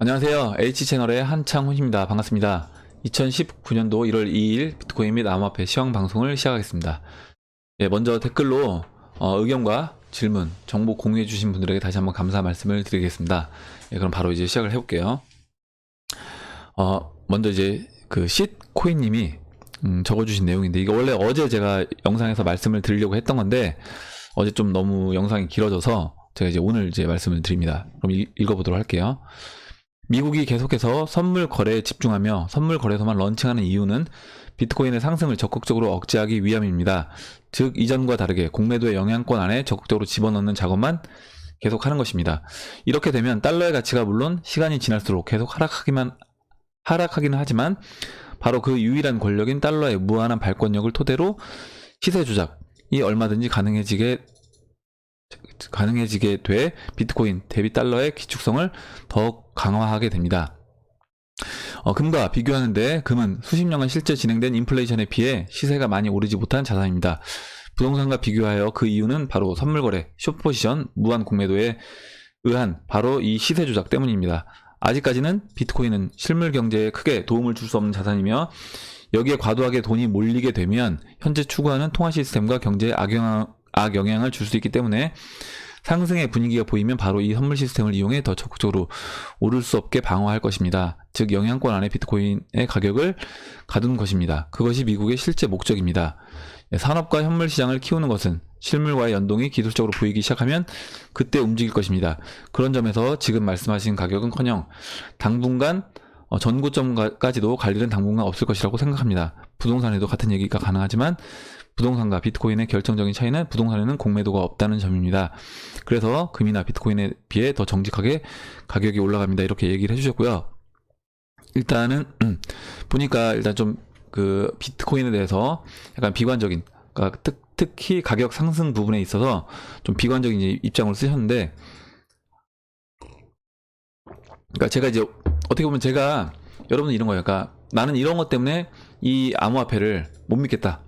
안녕하세요. H채널의 한창훈입니다. 반갑습니다. 2019년도 1월 2일 비트코인 및 암호화폐 시황 방송을 시작하겠습니다. 먼저 댓글로 의견과 질문, 정보 공유해 주신 분들에게 다시 한번 감사 말씀을 드리겠습니다. 그럼 바로 이제 시작을 해볼게요. 먼저 이제 그 쉿코인님이 적어주신 내용인데, 이거 원래 어제 제가 영상에서 말씀을 드리려고 했던 건데 어제 좀 너무 영상이 길어져서 제가 이제 오늘 이제 말씀을 드립니다. 그럼 읽어보도록 할게요. 미국이 계속해서 선물 거래에 집중하며 선물 거래소만 런칭하는 이유는 비트코인의 상승을 적극적으로 억제하기 위함입니다. 즉 이전과 다르게 공매도의 영향권 안에 적극적으로 집어넣는 작업만 계속하는 것입니다. 이렇게 되면 달러의 가치가 물론 시간이 지날수록 계속 하락하기는 하지만 바로 그 유일한 권력인 달러의 무한한 발권력을 토대로 시세 조작이 얼마든지 가능해지게 돼 비트코인 대비 달러의 기축성을 더욱 강화하게 됩니다. 금과 비교하는데 금은 수십 년간 실제 진행된 인플레이션에 비해 시세가 많이 오르지 못한 자산입니다. 부동산과 비교하여 그 이유는 바로 선물거래, 숏포지션, 무한 공매도에 의한 바로 이 시세 조작 때문입니다. 아직까지는 비트코인은 실물 경제에 크게 도움을 줄 수 없는 자산이며 여기에 과도하게 돈이 몰리게 되면 현재 추구하는 통화 시스템과 경제에 악영향을 줄 수 있기 때문에 상승의 분위기가 보이면 바로 이 선물 시스템을 이용해 더 적극적으로 오를 수 없게 방어할 것입니다. 즉 영향권 안에 비트코인의 가격을 가두는 것입니다. 그것이 미국의 실제 목적입니다. 산업과 현물 시장을 키우는 것은 실물과의 연동이 기술적으로 보이기 시작하면 그때 움직일 것입니다. 그런 점에서 지금 말씀하신 가격은커녕 당분간 전고점까지도 갈 일은 당분간 없을 것이라고 생각합니다. 부동산에도 같은 얘기가 가능하지만 부동산과 비트코인의 결정적인 차이는 부동산에는 공매도가 없다는 점입니다. 그래서 금이나 비트코인에 비해 더 정직하게 가격이 올라갑니다. 이렇게 얘기를 해주셨고요. 일단은 보니까 일단 좀 그 비트코인에 대해서 약간 비관적인, 그러니까 특히 가격 상승 부분에 있어서 좀 비관적인 입장을 쓰셨는데, 그러니까 제가 이제 어떻게 보면 제가 여러분들 이런 거예요. 그러니까 나는 이런 것 때문에 이 암호화폐를 못 믿겠다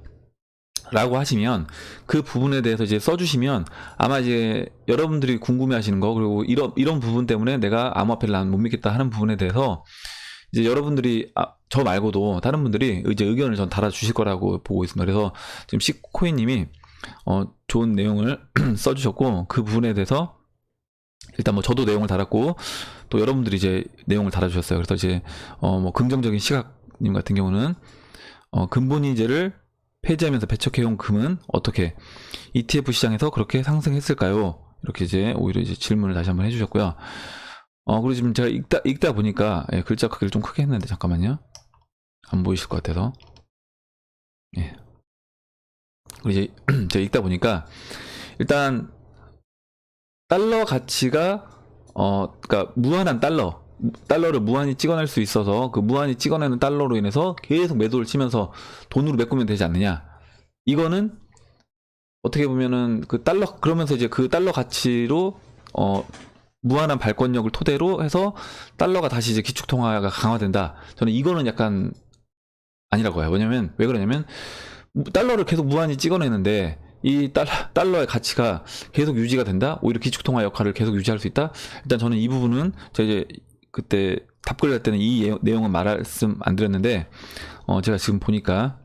라고 하시면 그 부분에 대해서 이제 써주시면 아마 이제 여러분들이 궁금해 하시는 거, 그리고 이런 부분 때문에 내가 암호화폐를 나는 못 믿겠다 하는 부분에 대해서 이제 여러분들이 저 말고도 다른 분들이 이제 의견을 전 달아주실 거라고 보고 있습니다. 그래서 지금 쉿코인님이 좋은 내용을 써주셨고, 그 부분에 대해서 일단 뭐 저도 내용을 달았고 또 여러분들이 이제 내용을 달아주셨어요. 그래서 이제 뭐 긍정적인 시각님 같은 경우는 근본이제를 폐지하면서 배척해온 금은 어떻게 ETF 시장에서 그렇게 상승했을까요? 이렇게 이제 오히려 이제 질문을 다시 한번 해주셨고요. 그리고 지금 제가 읽다 보니까 글자 크기를 좀 크게 했는데 잠깐만요. 안 보이실 것 같아서. 그리고 이제 제가 읽다 보니까 일단 달러 가치가 그러니까 무한한 달러를 무한히 찍어낼 수 있어서 그 무한히 찍어내는 달러로 인해서 계속 매도를 치면서 돈으로 메꾸면 되지 않느냐. 이거는 어떻게 보면은 그 달러, 그러면서 이제 그 달러 가치로 무한한 발권력을 토대로 해서 달러가 다시 이제 기축통화가 강화된다. 저는 이거는 약간 아니라고 해요. 왜냐면 왜 그러냐면 달러를 계속 무한히 찍어내는데 이 달러의 가치가 계속 유지가 된다? 오히려 기축통화 역할을 계속 유지할 수 있다? 일단 저는 이 부분은 제가 이제 그때 답글 할 때는 이 내용은 말씀 안 드렸는데 제가 지금 보니까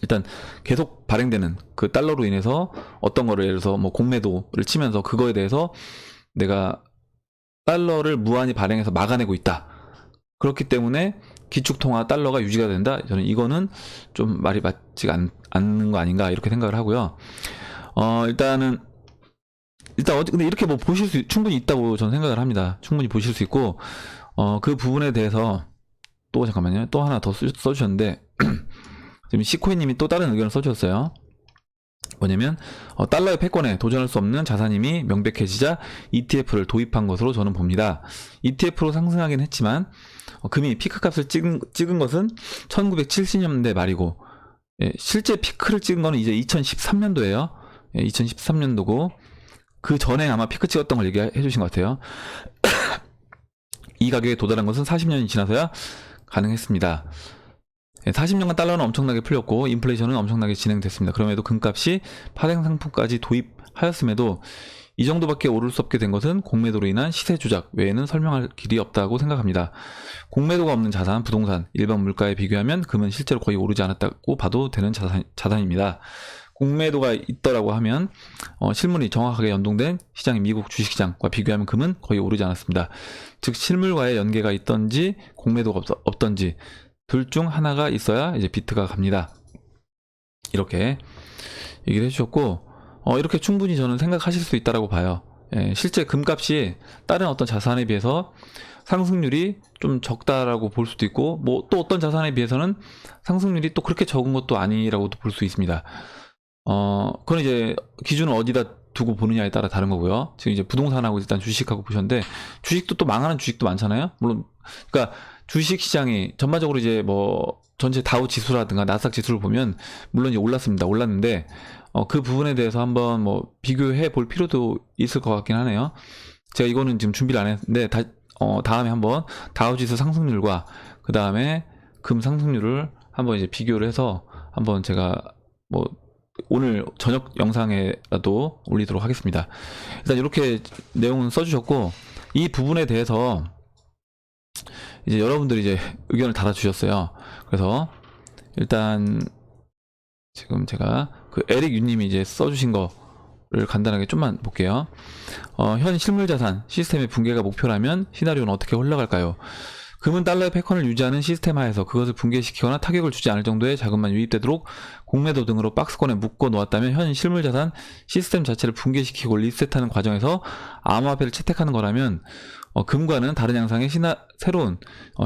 일단 계속 발행되는 그 달러로 인해서 어떤 거를 예를 들어서 뭐 공매도를 치면서 그거에 대해서 내가 달러를 무한히 발행해서 막아내고 있다. 그렇기 때문에 기축통화 달러가 유지가 된다. 저는 이거는 좀 말이 맞지가 않는 거 아닌가 이렇게 생각을 하고요. 일단 근데 이렇게 뭐 보실 수 충분히 있다고 저는 생각을 합니다. 충분히 보실 수 있고 그 부분에 대해서 또 잠깐만요. 또 하나 더 써주셨는데 지금 시코이님이 또 다른 의견을 써주셨어요. 뭐냐면 달러의 패권에 도전할 수 없는 자산임이 명백해지자 ETF를 도입한 것으로 저는 봅니다. ETF로 상승하긴 했지만 금이 피크값을 찍은 것은 1970년대 말이고 실제 피크를 찍은 거는 이제 2013년도예요. 2013년도고 그 전에 아마 피크 찍었던 걸 얘기해 주신 것 같아요. 이 가격에 도달한 것은 40년이 지나서야 가능했습니다. 40년간 달러는 엄청나게 풀렸고 인플레이션은 엄청나게 진행됐습니다. 그럼에도 금값이 파생 상품까지 도입하였음에도 이 정도밖에 오를 수 없게 된 것은 공매도로 인한 시세 조작 외에는 설명할 길이 없다고 생각합니다. 공매도가 없는 자산, 부동산, 일반 물가에 비교하면 금은 실제로 거의 오르지 않았다고 봐도 되는 자산입니다. 공매도가 있더라고 하면 실물이 정확하게 연동된 시장인 미국 주식시장과 비교하면 금은 거의 오르지 않았습니다. 즉 실물과의 연계가 있던지 공매도가 없던지 둘 중 하나가 있어야 이제 비트가 갑니다. 이렇게 얘기를 해주셨고 이렇게 충분히 저는 생각하실 수 있다라고 봐요. 예, 실제 금값이 다른 어떤 자산에 비해서 상승률이 좀 적다라고 볼 수도 있고 뭐 또 어떤 자산에 비해서는 상승률이 또 그렇게 적은 것도 아니라고도 볼 수 있습니다. 그건 이제 기준을 어디다 두고 보느냐에 따라 다른 거고요. 지금 이제 부동산하고 일단 주식하고 보셨는데 주식도 또 망하는 주식도 많잖아요. 물론 그러니까 주식 시장이 전반적으로 이제 뭐 전체 다우 지수라든가 나스닥 지수를 보면 물론 이제 올랐는데 그 부분에 대해서 한번 뭐 비교해 볼 필요도 있을 것 같긴 하네요. 제가 이거는 지금 준비를 안 했는데 다음에 한번 다우 지수 상승률과 그 다음에 금 상승률을 한번 이제 비교를 해서 한번 제가 뭐 오늘 저녁 영상에라도 올리도록 하겠습니다. 일단 이렇게 내용은 써주셨고 이 부분에 대해서 이제 여러분들이 이제 의견을 달아주셨어요. 그래서 일단 지금 제가 그 에릭 유님이 이제 써주신 거를 간단하게 좀만 볼게요. 현 실물자산 시스템의 붕괴가 목표라면 시나리오는 어떻게 흘러갈까요? 금은 달러의 패권을 유지하는 시스템 하에서 그것을 붕괴시키거나 타격을 주지 않을 정도의 자금만 유입되도록 공매도 등으로 박스권에 묶어 놓았다면 현 실물자산 시스템 자체를 붕괴시키고 리셋하는 과정에서 암호화폐를 채택하는 거라면 금과는 다른 양상의 새로운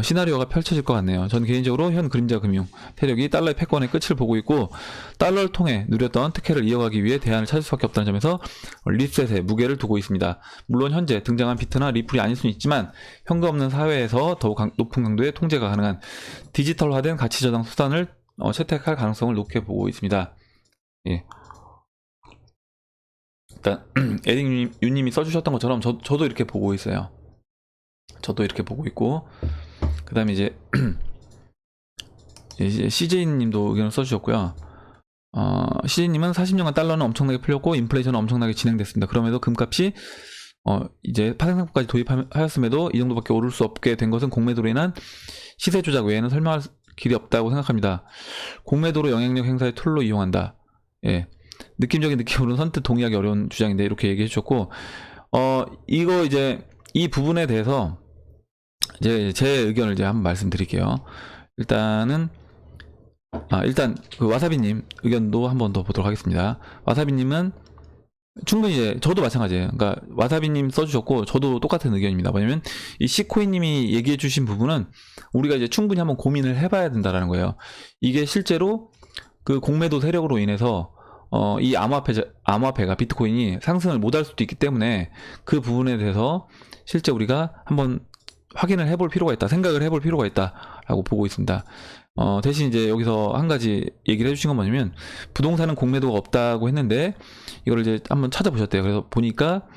시나리오가 펼쳐질 것 같네요. 전 개인적으로 현 그림자 금융 세력이 달러의 패권의 끝을 보고 있고 달러를 통해 누렸던 특혜를 이어가기 위해 대안을 찾을 수밖에 없다는 점에서 리셋에 무게를 두고 있습니다. 물론 현재 등장한 비트나 리플이 아닐 수는 있지만 현금 없는 사회에서 더욱 높은 강도의 통제가 가능한 디지털화된 가치 저장 수단을 채택할 가능성을 높게 보고 있습니다. 예. 일단 에릭 유님이 써주셨던 것처럼 저도 이렇게 보고 있어요. 저도 이렇게 보고 있고 그 다음에 이제 CJ님도 의견을 써주셨고요. CJ님은 40년간 달러는 엄청나게 풀렸고 인플레이션은 엄청나게 진행됐습니다. 그럼에도 금값이 이제 파생상품까지 도입하였음에도 이 정도밖에 오를 수 없게 된 것은 공매도로 인한 시세 조작 외에는 설명할 길이 없다고 생각합니다. 공매도로 영향력 행사의 툴로 이용한다. 예. 느낌적인 느낌으로는 선뜻 동의하기 어려운 주장인데 이렇게 얘기해 주셨고 이거 이제 이 부분에 대해서 이제 제 의견을 이제 한번 말씀드릴게요. 일단 그 와사비님 의견도 한번 더 보도록 하겠습니다. 와사비님은 충분히 이제 저도 마찬가지예요. 그러니까 와사비님 써주셨고 저도 똑같은 의견입니다. 뭐냐면 이 시코이님이 얘기해주신 부분은 우리가 이제 충분히 한번 고민을 해봐야 된다라는 거예요. 이게 실제로 그 공매도 세력으로 인해서 이 암호화폐가 비트코인이 상승을 못할 수도 있기 때문에 그 부분에 대해서 실제 우리가 한번 확인을 해볼 필요가 있다, 생각을 해볼 필요가 있다라고 보고 있습니다. 대신 이제 여기서 한 가지 얘기를 해주신 건 뭐냐면 부동산은 공매도가 없다고 했는데 이걸 이제 한번 찾아보셨대요. 그래서 보니까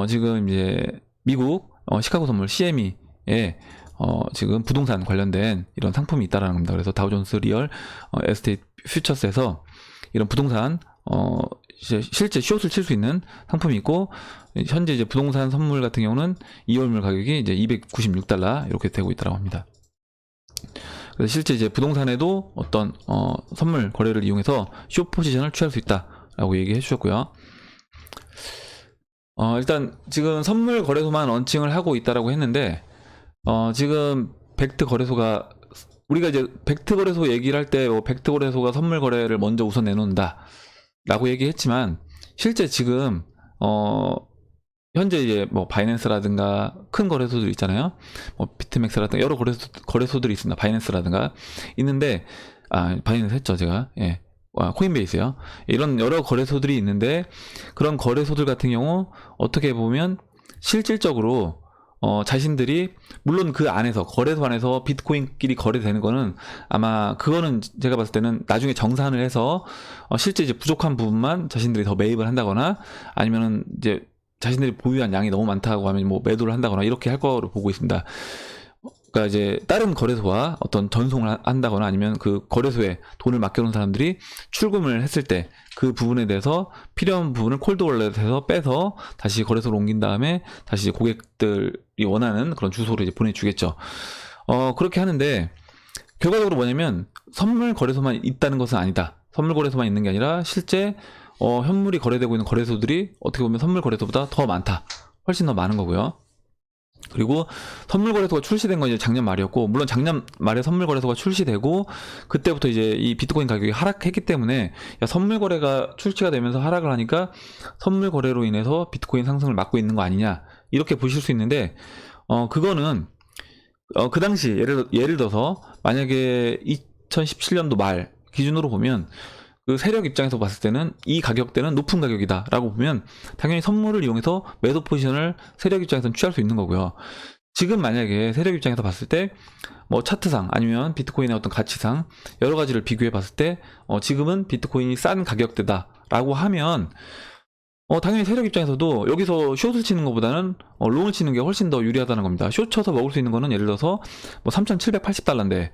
지금 이제 미국 시카고 선물 CME에 지금 부동산 관련된 이런 상품이 있다라는 겁니다. 그래서 다우존스 리얼 에스테이트 퓨처스에서 이런 부동산 실제 숏을 칠 수 있는 상품이 있고 현재 이제 부동산 선물 같은 경우는 2월물 가격이 이제 $296 이렇게 되고 있다고 합니다. 그래서 실제 이제 부동산에도 어떤 선물 거래를 이용해서 숏 포지션을 취할 수 있다라고 얘기해 주셨고요. 일단 지금 선물 거래소만 런칭을 하고 있다라고 했는데 지금 벡트 거래소가 우리가 이제 벡트 거래소 얘기를 할 때 벡트 거래소가 선물 거래를 먼저 우선 내놓는다 라고 얘기했지만 실제 지금 현재 이제 뭐 바이낸스라든가 큰 거래소들 있잖아요. 뭐 비트맥스라든가 여러 거래소들이 있습니다. 바이낸스라든가 있는데 바이낸스 했죠 제가. 예. 코인베이스요. 이런 여러 거래소들이 있는데 그런 거래소들 같은 경우 어떻게 보면 실질적으로 자신들이 물론 그 안에서 거래소 안에서 비트코인끼리 거래되는 거는 아마 그거는 제가 봤을 때는 나중에 정산을 해서 실제 이제 부족한 부분만 자신들이 더 매입을 한다거나 아니면은 이제 자신들이 보유한 양이 너무 많다고 하면 뭐 매도를 한다거나 이렇게 할 거로 보고 있습니다. 그러니까 이제 다른 거래소와 어떤 전송을 한다거나 아니면 그 거래소에 돈을 맡겨놓은 사람들이 출금을 했을 때 그 부분에 대해서 필요한 부분을 콜드월렛에서 빼서 다시 거래소로 옮긴 다음에 다시 고객들이 원하는 그런 주소로 이제 보내주겠죠. 그렇게 하는데 결과적으로 뭐냐면 선물 거래소만 있다는 것은 아니다. 선물 거래소만 있는 게 아니라 실제 현물이 거래되고 있는 거래소들이 어떻게 보면 선물 거래소보다 더 많다. 훨씬 더 많은 거고요. 그리고 선물 거래소가 출시된 건 이제 작년 말이었고, 물론 작년 말에 선물 거래소가 출시되고 그때부터 이제 이 비트코인 가격이 하락했기 때문에 야, 선물 거래가 출시가 되면서 하락을 하니까 선물 거래로 인해서 비트코인 상승을 막고 있는 거 아니냐 이렇게 보실 수 있는데 그거는 그 당시 예를 들어서 만약에 2017년도 말 기준으로 보면 그 세력 입장에서 봤을 때는 이 가격대는 높은 가격이다 라고 보면 당연히 선물을 이용해서 매도 포지션을 세력 입장에서는 취할 수 있는 거고요. 지금 만약에 세력 입장에서 봤을 때 뭐 차트상 아니면 비트코인의 어떤 가치상 여러 가지를 비교해 봤을 때 지금은 비트코인이 싼 가격대다 라고 하면 당연히 세력 입장에서도 여기서 숏을 치는 것보다는 롱을 치는 게 훨씬 더 유리하다는 겁니다. 숏 쳐서 먹을 수 있는 거는 예를 들어서 뭐 3,780달러인데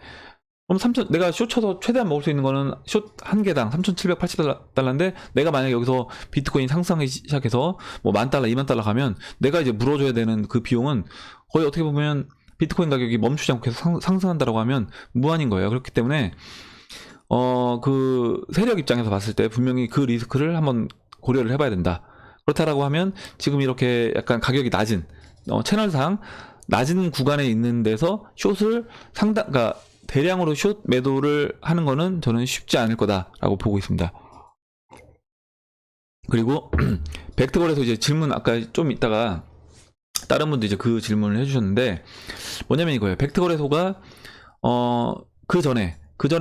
그럼 내가 숏 쳐서 최대한 먹을 수 있는 거는 숏 한 개당 3,780달러인데 내가 만약에 여기서 비트코인 상승하기 시작해서 뭐 10,000달러, 20,000달러 가면 내가 이제 물어줘야 되는 그 비용은 거의 어떻게 보면 비트코인 가격이 멈추지 않고 계속 상승한다라고 하면 무한인 거예요. 그렇기 때문에 그 세력 입장에서 봤을 때 분명히 그 리스크를 한번 고려를 해봐야 된다. 그렇다라고 하면 지금 이렇게 약간 가격이 낮은 채널상 낮은 구간에 있는 데서 숏을 그러니까 대량으로 숏 매도를 하는 거는 저는 쉽지 않을 거다라고 보고 있습니다. 그리고 벡터 거래소 이제 질문 아까 좀 있다가 다른 분도 이제 그 질문을 해주셨는데 뭐냐면 이거예요. 벡터 거래소가 그 전에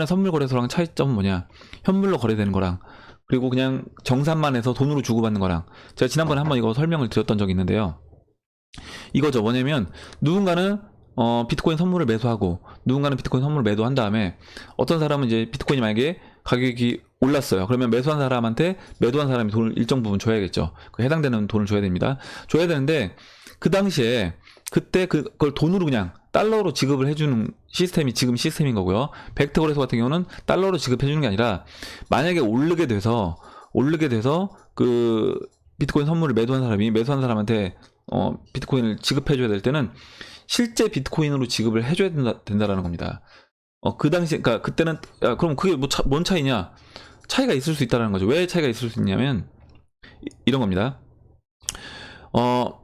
선물 거래소랑 차이점은 뭐냐? 현물로 거래되는 거랑 그리고 그냥 정산만 해서 돈으로 주고받는 거랑 제가 지난번에 한번 이거 설명을 드렸던 적이 있는데요. 이거죠. 뭐냐면 누군가는 비트코인 선물을 매수하고 누군가는 비트코인 선물을 매도한 다음에 어떤 사람은 이제 비트코인이 만약에 가격이 올랐어요. 그러면 매수한 사람한테 매도한 사람이 돈을 일정 부분 줘야겠죠. 그 해당되는 돈을 줘야 됩니다. 줘야 되는데 그 당시에 그때 그걸 돈으로 그냥 달러로 지급을 해주는 시스템이 지금 시스템인 거고요. 벡터 거래소 같은 경우는 달러로 지급해주는 게 아니라 만약에 오르게 돼서 그 비트코인 선물을 매도한 사람이 매수한 사람한테 비트코인을 지급해줘야 될 때는 실제 비트코인으로 지급을 해줘야 된다라는 겁니다. 그 당시, 그러니까 그때는, 그럼 그게 뭔 차이냐? 차이가 있을 수 있다는 거죠. 왜 차이가 있을 수 있냐면, 이런 겁니다.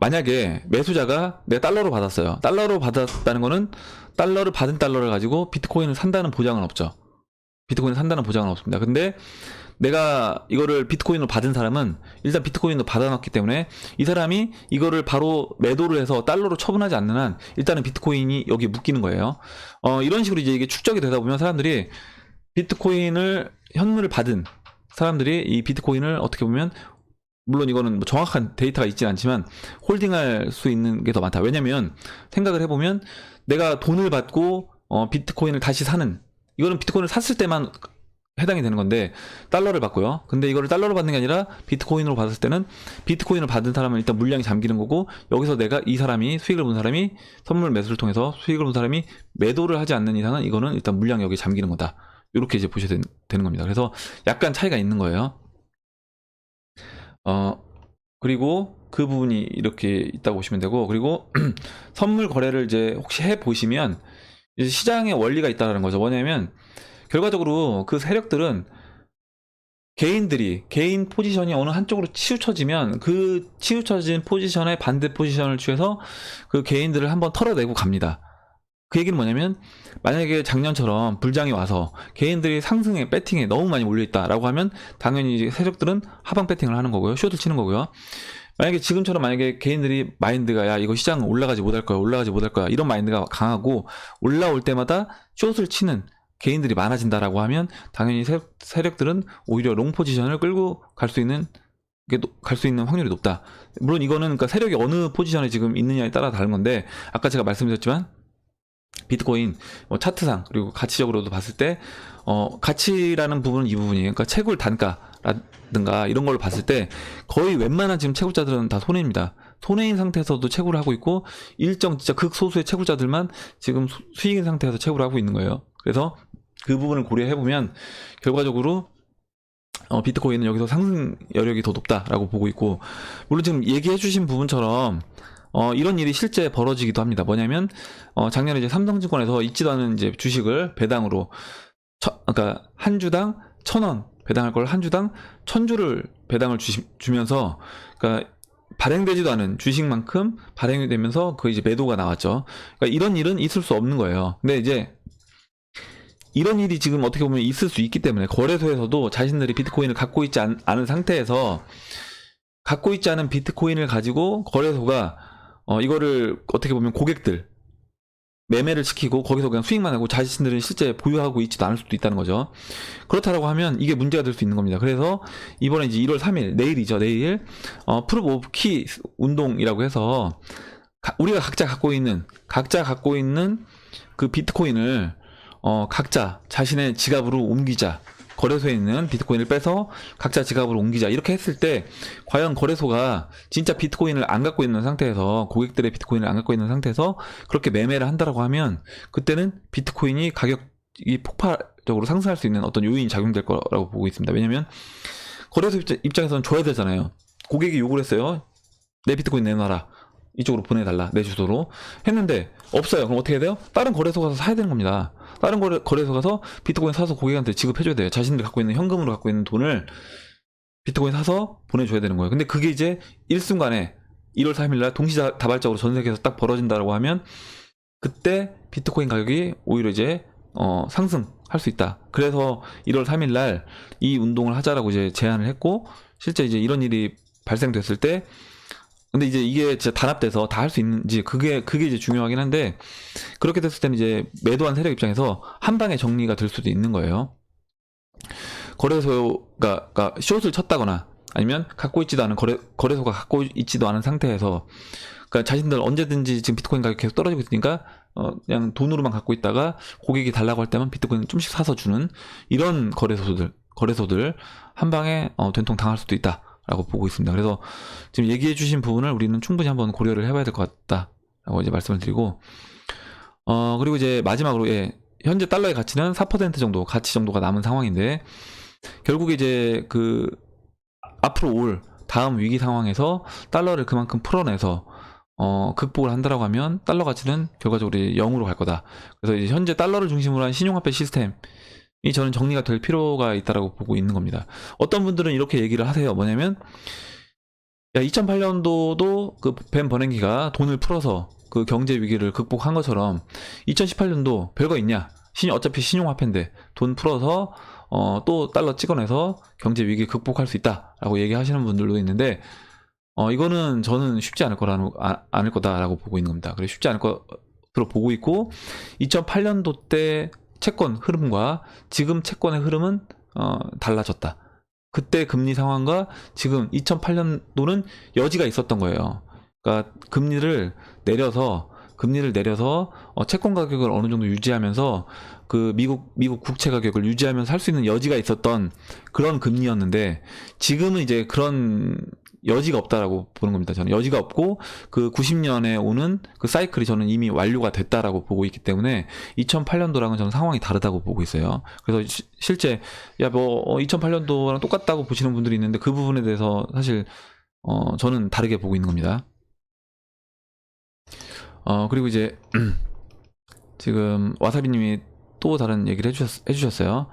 만약에 매수자가 내가 달러로 받았어요. 달러로 받았다는 거는 달러를 받은 달러를 가지고 비트코인을 산다는 보장은 없죠. 비트코인을 산다는 보장은 없습니다. 근데 내가 이거를 비트코인으로 받은 사람은 일단 비트코인으로 받아놨기 때문에 이 사람이 이거를 바로 매도를 해서 달러로 처분하지 않는 한 일단은 비트코인이 여기에 묶이는 거예요. 이런 식으로 이제 이게 축적이 되다 보면 사람들이 비트코인을 현물을 받은 사람들이 이 비트코인을 어떻게 보면 물론 이거는 뭐 정확한 데이터가 있진 않지만 홀딩할 수 있는 게 더 많다. 왜냐면 생각을 해보면 내가 돈을 받고 비트코인을 다시 사는 이거는 비트코인을 샀을 때만 해당이 되는 건데 달러를 받고요. 근데 이거를 달러로 받는 게 아니라 비트코인으로 받았을 때는 비트코인을 받은 사람은 일단 물량이 잠기는 거고 여기서 내가 이 사람이 수익을 본 사람이 선물 매수를 통해서 수익을 본 사람이 매도를 하지 않는 이상은 이거는 일단 물량이 여기 잠기는 거다. 이렇게 이제 보셔야 되는 겁니다. 그래서 약간 차이가 있는 거예요. 그리고 그 부분이 이렇게 있다고 보시면 되고 그리고 선물 거래를 이제 혹시 해 보시면 이제 시장의 원리가 있다는 거죠. 뭐냐면 결과적으로 그 세력들은 개인 포지션이 어느 한쪽으로 치우쳐지면 그 치우쳐진 포지션의 반대 포지션을 취해서 그 개인들을 한번 털어내고 갑니다. 그 얘기는 뭐냐면 만약에 작년처럼 불장이 와서 개인들이 상승에 배팅에 너무 많이 몰려있다라고 하면 당연히 세력들은 하방 배팅을 하는 거고요. 숏을 치는 거고요. 만약에 지금처럼 만약에 개인들이 마인드가 야 이거 시장 올라가지 못할 거야 이런 마인드가 강하고 올라올 때마다 숏을 치는 개인들이 많아진다라고 하면 당연히 세력들은 오히려 롱 포지션을 끌고 갈 수 있는 확률이 높다. 물론 이거는 그러니까 세력이 어느 포지션에 지금 있느냐에 따라 다른 건데 아까 제가 말씀드렸지만 비트코인 차트상 그리고 가치적으로도 봤을 때 가치라는 부분은 이 부분이에요. 그러니까 채굴 단가라든가 이런 걸로 봤을 때 거의 웬만한 지금 채굴자들은 다 손해입니다. 손해인 상태에서도 채굴을 하고 있고 일정 진짜 극소수의 채굴자들만 지금 수익인 상태에서 채굴을 하고 있는 거예요. 그래서 그 부분을 고려해 보면 결과적으로 비트코인은 여기서 상승 여력이 더 높다라고 보고 있고, 물론 지금 얘기해 주신 부분처럼 이런 일이 실제 벌어지기도 합니다. 뭐냐면 작년에 이제 삼성증권에서 있지도 않은 이제 주식을 배당으로 그러니까 한 주당 1,000원 배당할 걸 한 주당 1,000주를 배당을 주면서, 그러니까 발행되지도 않은 주식만큼 발행이 되면서 그 이제 매도가 나왔죠. 그러니까 이런 일은 있을 수 없는 거예요. 근데 이제 이런 일이 지금 어떻게 보면 있을 수 있기 때문에 거래소에서도 자신들이 비트코인을 갖고 있지 않은 상태에서 갖고 있지 않은 비트코인을 가지고 거래소가 이거를 어떻게 보면 고객들 매매를 시키고 거기서 그냥 수익만 하고 자신들은 실제 보유하고 있지도 않을 수도 있다는 거죠. 그렇다라고 하면 이게 문제가 될 수 있는 겁니다. 그래서 이번에 이제 1월 3일 내일이죠. 내일 프루프 오브 키 운동이라고 해서 우리가 각자 갖고 있는 그 비트코인을 각자 자신의 지갑으로 옮기자. 거래소에 있는 비트코인을 빼서 각자 지갑으로 옮기자. 이렇게 했을 때 과연 거래소가 진짜 비트코인을 안 갖고 있는 상태에서, 고객들의 비트코인을 안 갖고 있는 상태에서 그렇게 매매를 한다라고 하면 그때는 비트코인이 가격이 폭발적으로 상승할 수 있는 어떤 요인이 작용될 거라고 보고 있습니다. 왜냐면 거래소 입장에서는 줘야 되잖아요. 고객이 요구를 했어요. 내 비트코인 내놔라. 이쪽으로 보내달라. 내 주소로. 했는데 없어요. 그럼 어떻게 해야 돼요? 다른 거래소 가서 사야 되는 겁니다. 다른 거래소 가서 비트코인 사서 고객한테 지급해줘야 돼요. 자신들이 갖고 있는 현금으로 갖고 있는 돈을 비트코인 사서 보내줘야 되는 거예요. 근데 그게 이제 일순간에 1월 3일날 동시다발적으로 전 세계에서 딱 벌어진다고 하면 그때 비트코인 가격이 오히려 이제 상승할 수 있다. 그래서 1월 3일날 이 운동을 하자라고 이제 제안을 했고, 실제 이제 이런 일이 발생됐을 때, 근데 이제 이게 진짜 단합돼서 다 할 수 있는지 그게 이제 중요하긴 한데, 그렇게 됐을 때는 이제 매도한 세력 입장에서 한 방에 정리가 될 수도 있는 거예요. 거래소가 숏을 쳤다거나 아니면 갖고 있지도 않은 거래소가 갖고 있지도 않은 상태에서, 그러니까 자신들 언제든지 지금 비트코인 가격이 계속 떨어지고 있으니까 그냥 돈으로만 갖고 있다가 고객이 달라고 할 때만 비트코인을 좀씩 사서 주는 이런 거래소들 한 방에 된통 당할 수도 있다 라고 보고 있습니다. 그래서 지금 얘기해 주신 부분을 우리는 충분히 한번 고려를 해봐야 될 것 같다라고 이제 말씀을 드리고, 그리고 이제 마지막으로, 현재 달러의 가치는 4% 정도 가치 정도가 남은 상황인데, 결국에 이제 앞으로 올 다음 위기 상황에서 달러를 그만큼 풀어내서 극복을 한다라고 하면 달러 가치는 결과적으로 0으로 갈 거다. 그래서 이제 현재 달러를 중심으로 한 신용화폐 시스템 이 저는 정리가 될 필요가 있다라고 보고 있는 겁니다. 어떤 분들은 이렇게 얘기를 하세요. 뭐냐면 2008년도도 그 벤 버냉키가 돈을 풀어서 그 경제 위기를 극복한 것처럼 2018년도 별거 있냐? 어차피 신용화폐인데 돈 풀어서 또 달러 찍어내서 경제 위기 극복할 수 있다라고 얘기하시는 분들도 있는데, 이거는 저는 쉽지 않을 거다라고 보고 있는 겁니다. 그래 쉽지 않을 것으로 보고 있고, 2008년도 때 채권 흐름과 지금 채권의 흐름은 달라졌다. 그때 금리 상황과 지금 2008년도는 여지가 있었던 거예요. 그러니까 금리를 내려서 채권 가격을 어느 정도 유지하면서 그 미국 국채 가격을 유지하면서 할 수 있는 여지가 있었던 그런 금리였는데, 지금은 이제 그런 여지가 없다라고 보는 겁니다. 저는 여지가 없고 그 90년에 오는 그 사이클이 저는 이미 완료가 됐다라고 보고 있기 때문에 2008년도랑은 저는 상황이 다르다고 보고 있어요. 그래서 실제 2008년도랑 똑같다고 보시는 분들이 있는데, 그 부분에 대해서 사실 저는 다르게 보고 있는 겁니다. 그리고 이제 지금 와사비님이 또 다른 얘기를 해주셨어요.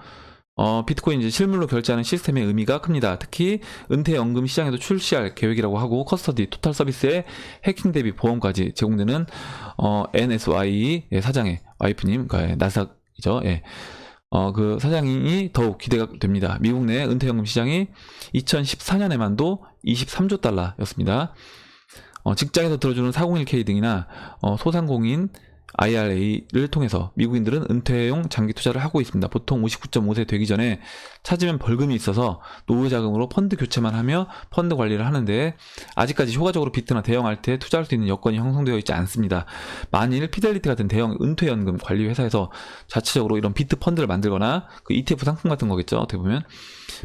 비트코인 이제 실물로 결제하는 시스템의 의미가 큽니다. 특히 은퇴연금 시장에도 출시할 계획이라고 하고, 커스터디, 토탈 서비스의 해킹 대비 보험까지 제공되는 NSY 사장의 와이프님, 나스닥이죠. 그 사장이 더욱 기대가 됩니다. 미국 내 은퇴연금 시장이 2014년에만도 23조 달러였습니다. 직장에서 들어주는 401k 등이나 소상공인 IRA를 통해서 미국인들은 은퇴용 장기 투자를 하고 있습니다. 보통 59.5세 되기 전에 찾으면 벌금이 있어서 노후 자금으로 펀드 교체만 하며 펀드 관리를 하는데 아직까지 효과적으로 비트나 대형 알트에 투자할 수 있는 여건이 형성되어 있지 않습니다. 만일 피델리티 같은 대형 은퇴연금 관리 회사에서 자체적으로 이런 비트 펀드를 만들거나 그 ETF 상품 같은 거겠죠. 어떻게 보면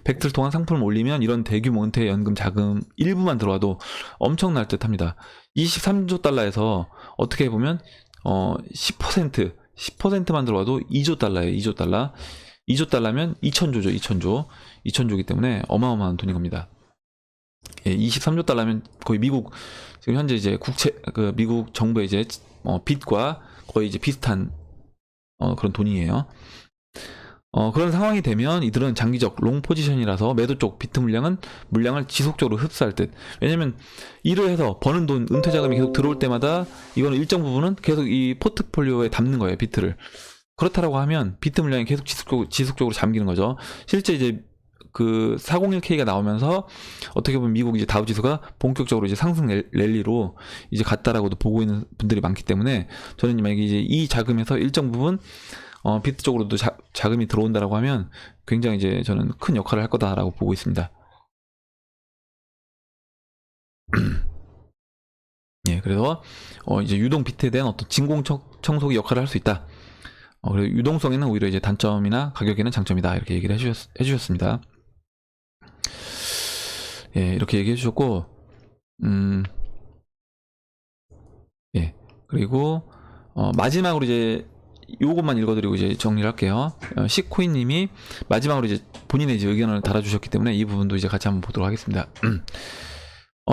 팩트를 통한 상품을 올리면 이런 대규모 은퇴연금 자금 일부만 들어와도 엄청날 듯 합니다. 23조 달러에서 어떻게 보면 10%만 들어와도 2조 달러예요. 2조 달러. 2조 달러면 2천조죠. 2천조이기 때문에 어마어마한 돈인 겁니다. 예, 23조 달러면 거의 미국 지금 현재 이제 미국 정부의 이제 빚과 거의 이제 비슷한 그런 돈이에요. 그런 상황이 되면 이들은 장기적 롱 포지션이라서 매도 쪽 비트 물량을 지속적으로 흡수할 듯. 왜냐면 일을 해서 버는 돈, 은퇴 자금이 계속 들어올 때마다 이거는 일정 부분은 계속 이 포트폴리오에 담는 거예요, 비트를. 그렇다라고 하면 비트 물량이 계속 지속적으로 잠기는 거죠. 실제 이제 그 401k가 나오면서 어떻게 보면 미국 이제 다우 지수가 본격적으로 이제 상승 랠리로 이제 갔다라고도 보고 있는 분들이 많기 때문에 저는 만약에 이제 이 자금에서 일정 부분 비트 쪽으로도 자금이 들어온다라고 하면 굉장히 이제 저는 큰 역할을 할 거다라고 보고 있습니다. 예, 그래서 이제 유동 비트에 대한 어떤 진공 청소기 역할을 할 수 있다. 그리고 유동성에는 오히려 이제 단점이나 가격에는 장점이다. 이렇게 얘기를 해주셨습니다. 예, 이렇게 얘기해 주셨고, 예, 그리고 마지막으로 이제 요것만 읽어드리고 이제 정리를 할게요. 시코인님이 마지막으로 이제 본인의 이제 의견을 달아주셨기 때문에 이 부분도 이제 같이 한번 보도록 하겠습니다.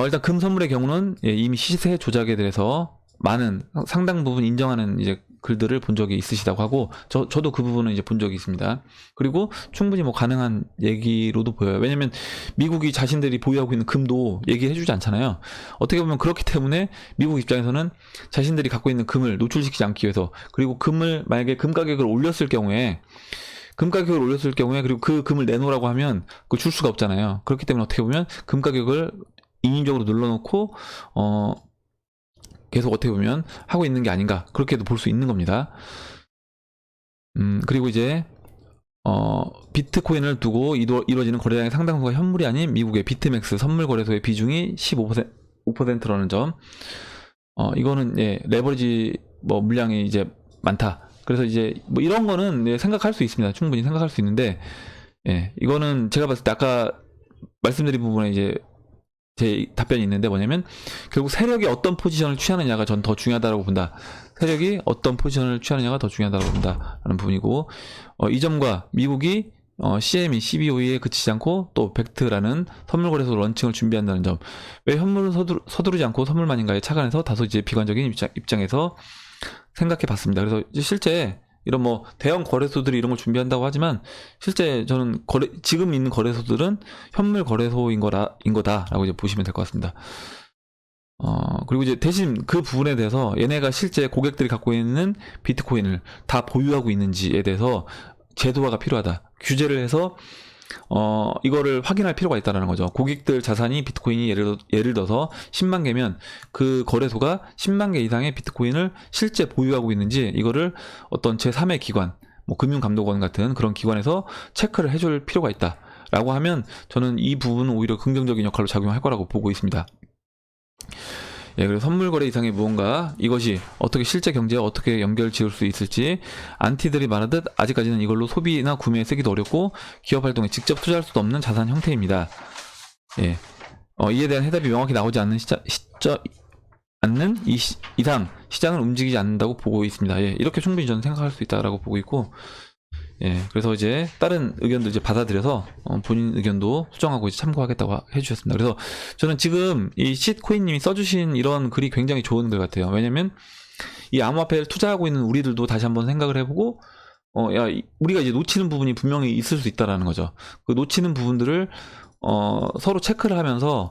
일단 금 선물의 경우는 이미 시세 조작에 대해서 많은 상당 부분 인정하는 이제 글들을 본 적이 있으시다고 하고 저도 그 부분은 이제 본 적이 있습니다. 그리고 충분히 뭐 가능한 얘기로도 보여요. 왜냐면 미국이 자신들이 보유하고 있는 금도 얘기해주지 않잖아요. 어떻게 보면 그렇기 때문에 미국 입장에서는 자신들이 갖고 있는 금을 노출시키지 않기 위해서, 그리고 금을 만약에 금 가격을 올렸을 경우에 그리고 그 금을 내놓으라고 하면 그걸 줄 수가 없잖아요. 그렇기 때문에 어떻게 보면 금 가격을 인위적으로 눌러놓고 계속 어떻게 보면 하고 있는 게 아닌가, 그렇게도 볼 수 있는 겁니다. 그리고 이제 비트코인을 두고 이루어지는 거래량의 상당수가 현물이 아닌 미국의 비트맥스 선물 거래소의 비중이 15%라는 점. 이거는 레버리지 물량이 이제 많다. 그래서 이제 뭐 이런 거는 생각할 수 있습니다. 충분히 생각할 수 있는데, 이거는 제가 봤을 때 아까 말씀드린 부분에 이제 제 답변이 있는데 뭐냐면 결국 세력이 어떤 포지션을 취하느냐가 전 더 중요하다고 본다. 세력이 어떤 포지션을 취하느냐가 더 중요하다고 본다라는 부분이고, 이 점과 미국이 CME, CBOE에 그치지 않고 또 벡트라는 선물 거래소 런칭을 준비한다는 점. 왜 현물을 서두르지 않고 선물만인가에 착안해서 다소 이제 비관적인 입장에서 생각해 봤습니다. 그래서 실제 이런 뭐 대형 거래소들이 이런 걸 준비한다고 하지만 실제 저는 지금 있는 거래소들은 현물 거래소인 거다라고 이제 보시면 될 것 같습니다. 그리고 이제 대신 그 부분에 대해서 얘네가 실제 고객들이 갖고 있는 비트코인을 다 보유하고 있는지에 대해서 제도화가 필요하다. 규제를 해서 이거를 확인할 필요가 있다는 거죠. 고객들 자산이 비트코인이 예를 들어서 10만 개면 그 거래소가 10만 개 이상의 비트코인을 실제 보유하고 있는지 이거를 어떤 제3의 기관, 뭐 금융감독원 같은 그런 기관에서 체크를 해줄 필요가 있다라고 하면 저는 이 부분은 오히려 긍정적인 역할로 작용할 거라고 보고 있습니다. 그리고 선물 거래 이상의 무언가, 이것이 어떻게 실제 경제와 어떻게 연결 지을 수 있을지, 안티들이 말하듯 아직까지는 이걸로 소비나 구매에 쓰기도 어렵고 기업 활동에 직접 투자할 수도 없는 자산 형태입니다. 이에 대한 해답이 명확히 나오지 않는 이상 시장은 움직이지 않는다고 보고 있습니다. 이렇게 충분히 저는 생각할 수 있다라고 보고 있고, 그래서 이제 다른 의견도 이제 받아들여서 본인 의견도 수정하고 이제 참고하겠다고 해주셨습니다. 그래서 저는 지금 이 시트코인님이 써주신 이런 글이 굉장히 좋은 글 같아요. 왜냐면 이 암호화폐를 투자하고 있는 우리들도 다시 한번 생각을 해보고, 우리가 이제 놓치는 부분이 분명히 있을 수 있다라는 거죠. 그 놓치는 부분들을 서로 체크를 하면서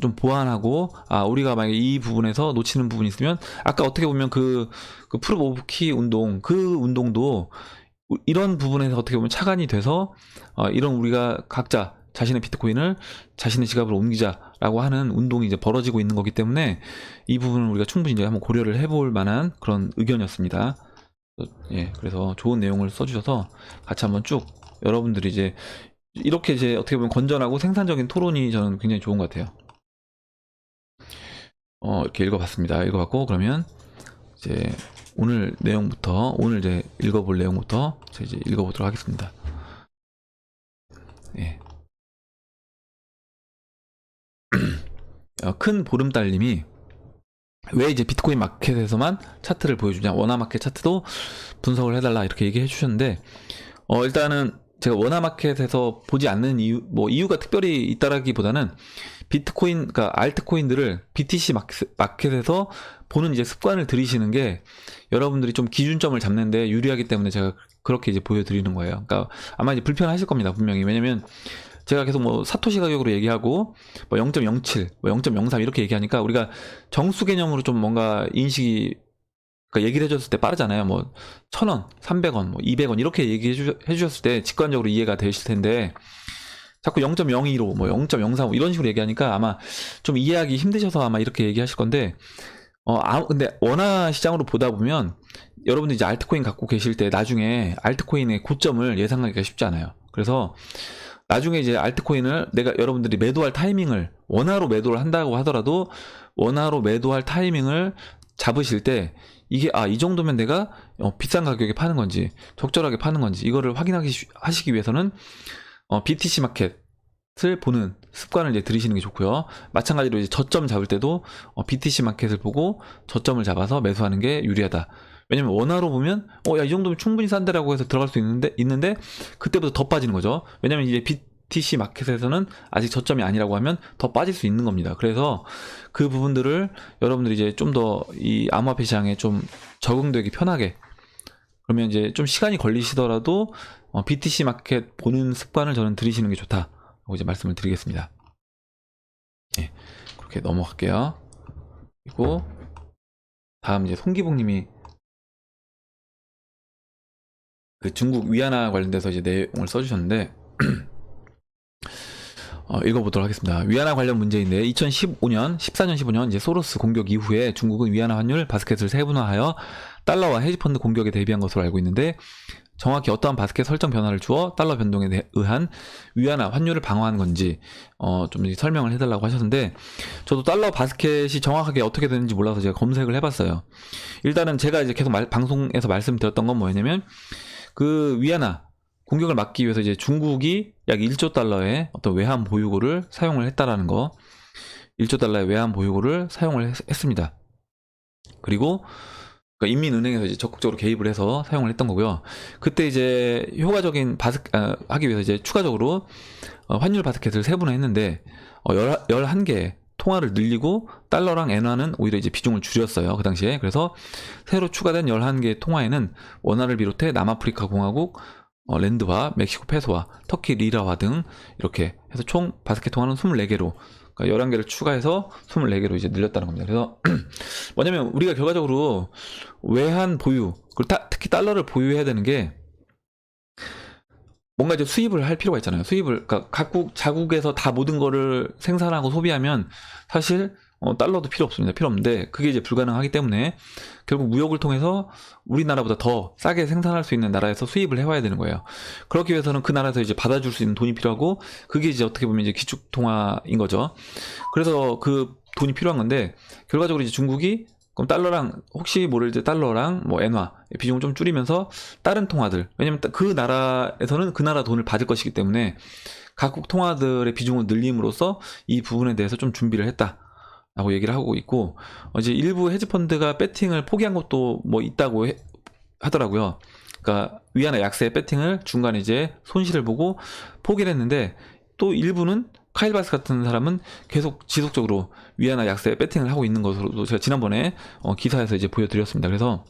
좀 보완하고, 우리가 만약에 이 부분에서 놓치는 부분이 있으면, 아까 어떻게 보면 그 프루프 오브 키 운동, 그 운동도 이런 부분에서 어떻게 보면 차관이 돼서 이런 우리가 각자 자신의 비트코인을 자신의 지갑으로 옮기자라고 하는 운동이 이제 벌어지고 있는 거기 때문에 이 부분을 우리가 충분히 이제 한번 고려를 해볼 만한 그런 의견이었습니다. 예, 그래서 좋은 내용을 써주셔서 같이 한번 쭉 여러분들이 이제 이렇게 이제 어떻게 보면 건전하고 생산적인 토론이 저는 굉장히 좋은 것 같아요. 이렇게 읽어봤습니다. 읽어봤고 그러면 이제 오늘 내용부터 오늘 이제 읽어볼 내용부터 제가 이제 읽어보도록 하겠습니다. 예. 큰 보름달님이 왜 이제 비트코인 마켓에서만 차트를 보여주냐, 원화마켓 차트도 분석을 해달라 이렇게 얘기해 주셨는데 일단은 제가 원화마켓에서 보지 않는 이유, 뭐 이유가 특별히 있다라기보다는 비트코인, 그러니까 알트코인들을 BTC 마켓에서 보는 이제 습관을 들이시는 게 여러분들이 좀 기준점을 잡는데 유리하기 때문에 제가 그렇게 이제 보여드리는 거예요. 그러니까 아마 이제 불편하실 겁니다, 분명히. 왜냐면 제가 계속 뭐 사토시 가격으로 얘기하고 뭐 0.07, 뭐 0.03 이렇게 얘기하니까 우리가 정수 개념으로 좀 뭔가 인식이, 그러니까 얘기를 해줬을 때 빠르잖아요. 뭐 1,000원, 300원, 뭐 200원 이렇게 얘기해 주셨을 때 직관적으로 이해가 되실 텐데 자꾸 0.015, 뭐 0.035 이런 식으로 얘기하니까 아마 좀 이해하기 힘드셔서 아마 이렇게 얘기하실 건데 근데 원화 시장으로 보다 보면 여러분들 이제 알트코인 갖고 계실 때 나중에 알트코인의 고점을 예상하기가 쉽지 않아요. 그래서 나중에 이제 알트코인을 내가 여러분들이 매도할 타이밍을 원화로 매도를 한다고 하더라도 원화로 매도할 타이밍을 잡으실 때 이게 이 정도면 내가 비싼 가격에 파는 건지 적절하게 파는 건지 이거를 하시기 위해서는 BTC 마켓을 보는 습관을 이제 들이시는 게 좋고요. 마찬가지로 이제 저점 잡을 때도 BTC 마켓을 보고 저점을 잡아서 매수하는 게 유리하다. 왜냐면 원화로 보면 야, 이 정도면 충분히 싼데라고 해서 들어갈 수 있는데 그때부터 더 빠지는 거죠. 왜냐면 이제 BTC 마켓에서는 아직 저점이 아니라고 하면 더 빠질 수 있는 겁니다. 그래서 그 부분들을 여러분들이 이제 좀 더 이 암호화폐 시장에 좀 적응되기 편하게, 그러면 이제 좀 시간이 걸리시더라도 BTC 마켓 보는 습관을 저는 들이시는 게 좋다라고 이제 말씀을 드리겠습니다. 예, 그렇게 넘어갈게요. 그리고 다음 이제 송기봉님이 그 중국 위안화 관련돼서 이제 내용을 써주셨는데 읽어보도록 하겠습니다. 위안화 관련 문제인데 2015년, 14년, 15년 이제 소로스 공격 이후에 중국은 위안화 환율 바스켓을 세분화하여 달러와 헤지펀드 공격에 대비한 것으로 알고 있는데 정확히 어떠한 바스켓 설정 변화를 주어 달러 변동에 의한 위안화 환율을 방어한 건지 좀 설명을 해달라고 하셨는데 저도 달러 바스켓이 정확하게 어떻게 되는지 몰라서 제가 검색을 해봤어요. 일단은 제가 이제 계속 방송에서 말씀드렸던 건 뭐였냐면 그 위안화 공격을 막기 위해서 이제 중국이 약 1조 달러의 어떤 외환 보유고를 사용을 했다라는 거, 1조 달러의 외환 보유고를 사용을 했습니다. 그리고 그러니까 인민은행에서 이제 적극적으로 개입을 해서 사용을 했던 거고요. 그때 이제 효과적인 하기 위해서 이제 추가적으로 환율 바스켓을 세분화했는데 11개 통화를 늘리고 달러랑 엔화는 오히려 이제 비중을 줄였어요. 그 당시에. 그래서 새로 추가된 11개 통화에는 원화를 비롯해 남아프리카 공화국, 랜드화, 멕시코 페소화, 터키 리라화 등 이렇게 해서 총 바스켓 통화는 24개로, 그러니까 11개를 추가해서 24개로 이제 늘렸다는 겁니다. 그래서 뭐냐면 우리가 결과적으로 외환 보유, 그리고 특히 달러를 보유해야 되는 게 뭔가 이제 수입을 할 필요가 있잖아요. 그러니까 각국 자국에서 다 모든 거를 생산하고 소비하면 사실 달러도 필요 없습니다. 필요 없는데 그게 이제 불가능하기 때문에 결국 무역을 통해서 우리나라보다 더 싸게 생산할 수 있는 나라에서 수입을 해와야 되는 거예요. 그렇기 위해서는 그 나라에서 이제 받아줄 수 있는 돈이 필요하고 그게 이제 어떻게 보면 이제 기축통화인 거죠. 그래서 그 돈이 필요한 건데 결과적으로 이제 중국이 그럼 달러랑 혹시 모를 이제 달러랑 뭐 엔화 비중을 좀 줄이면서 다른 통화들, 왜냐면 그 나라에서는 그 나라 돈을 받을 것이기 때문에 각국 통화들의 비중을 늘림으로써 이 부분에 대해서 좀 준비를 했다 라고 얘기를 하고 있고, 이제 일부 헤지펀드가 배팅을 포기한 것도 뭐 있다고 하더라고요. 그러니까 위안화 약세 배팅을 중간에 이제 손실을 보고 포기를 했는데 또 일부는 카일바스 같은 사람은 계속 지속적으로 위안화 약세 배팅을 하고 있는 것으로 제가 지난번에 기사에서 이제 보여드렸습니다. 그래서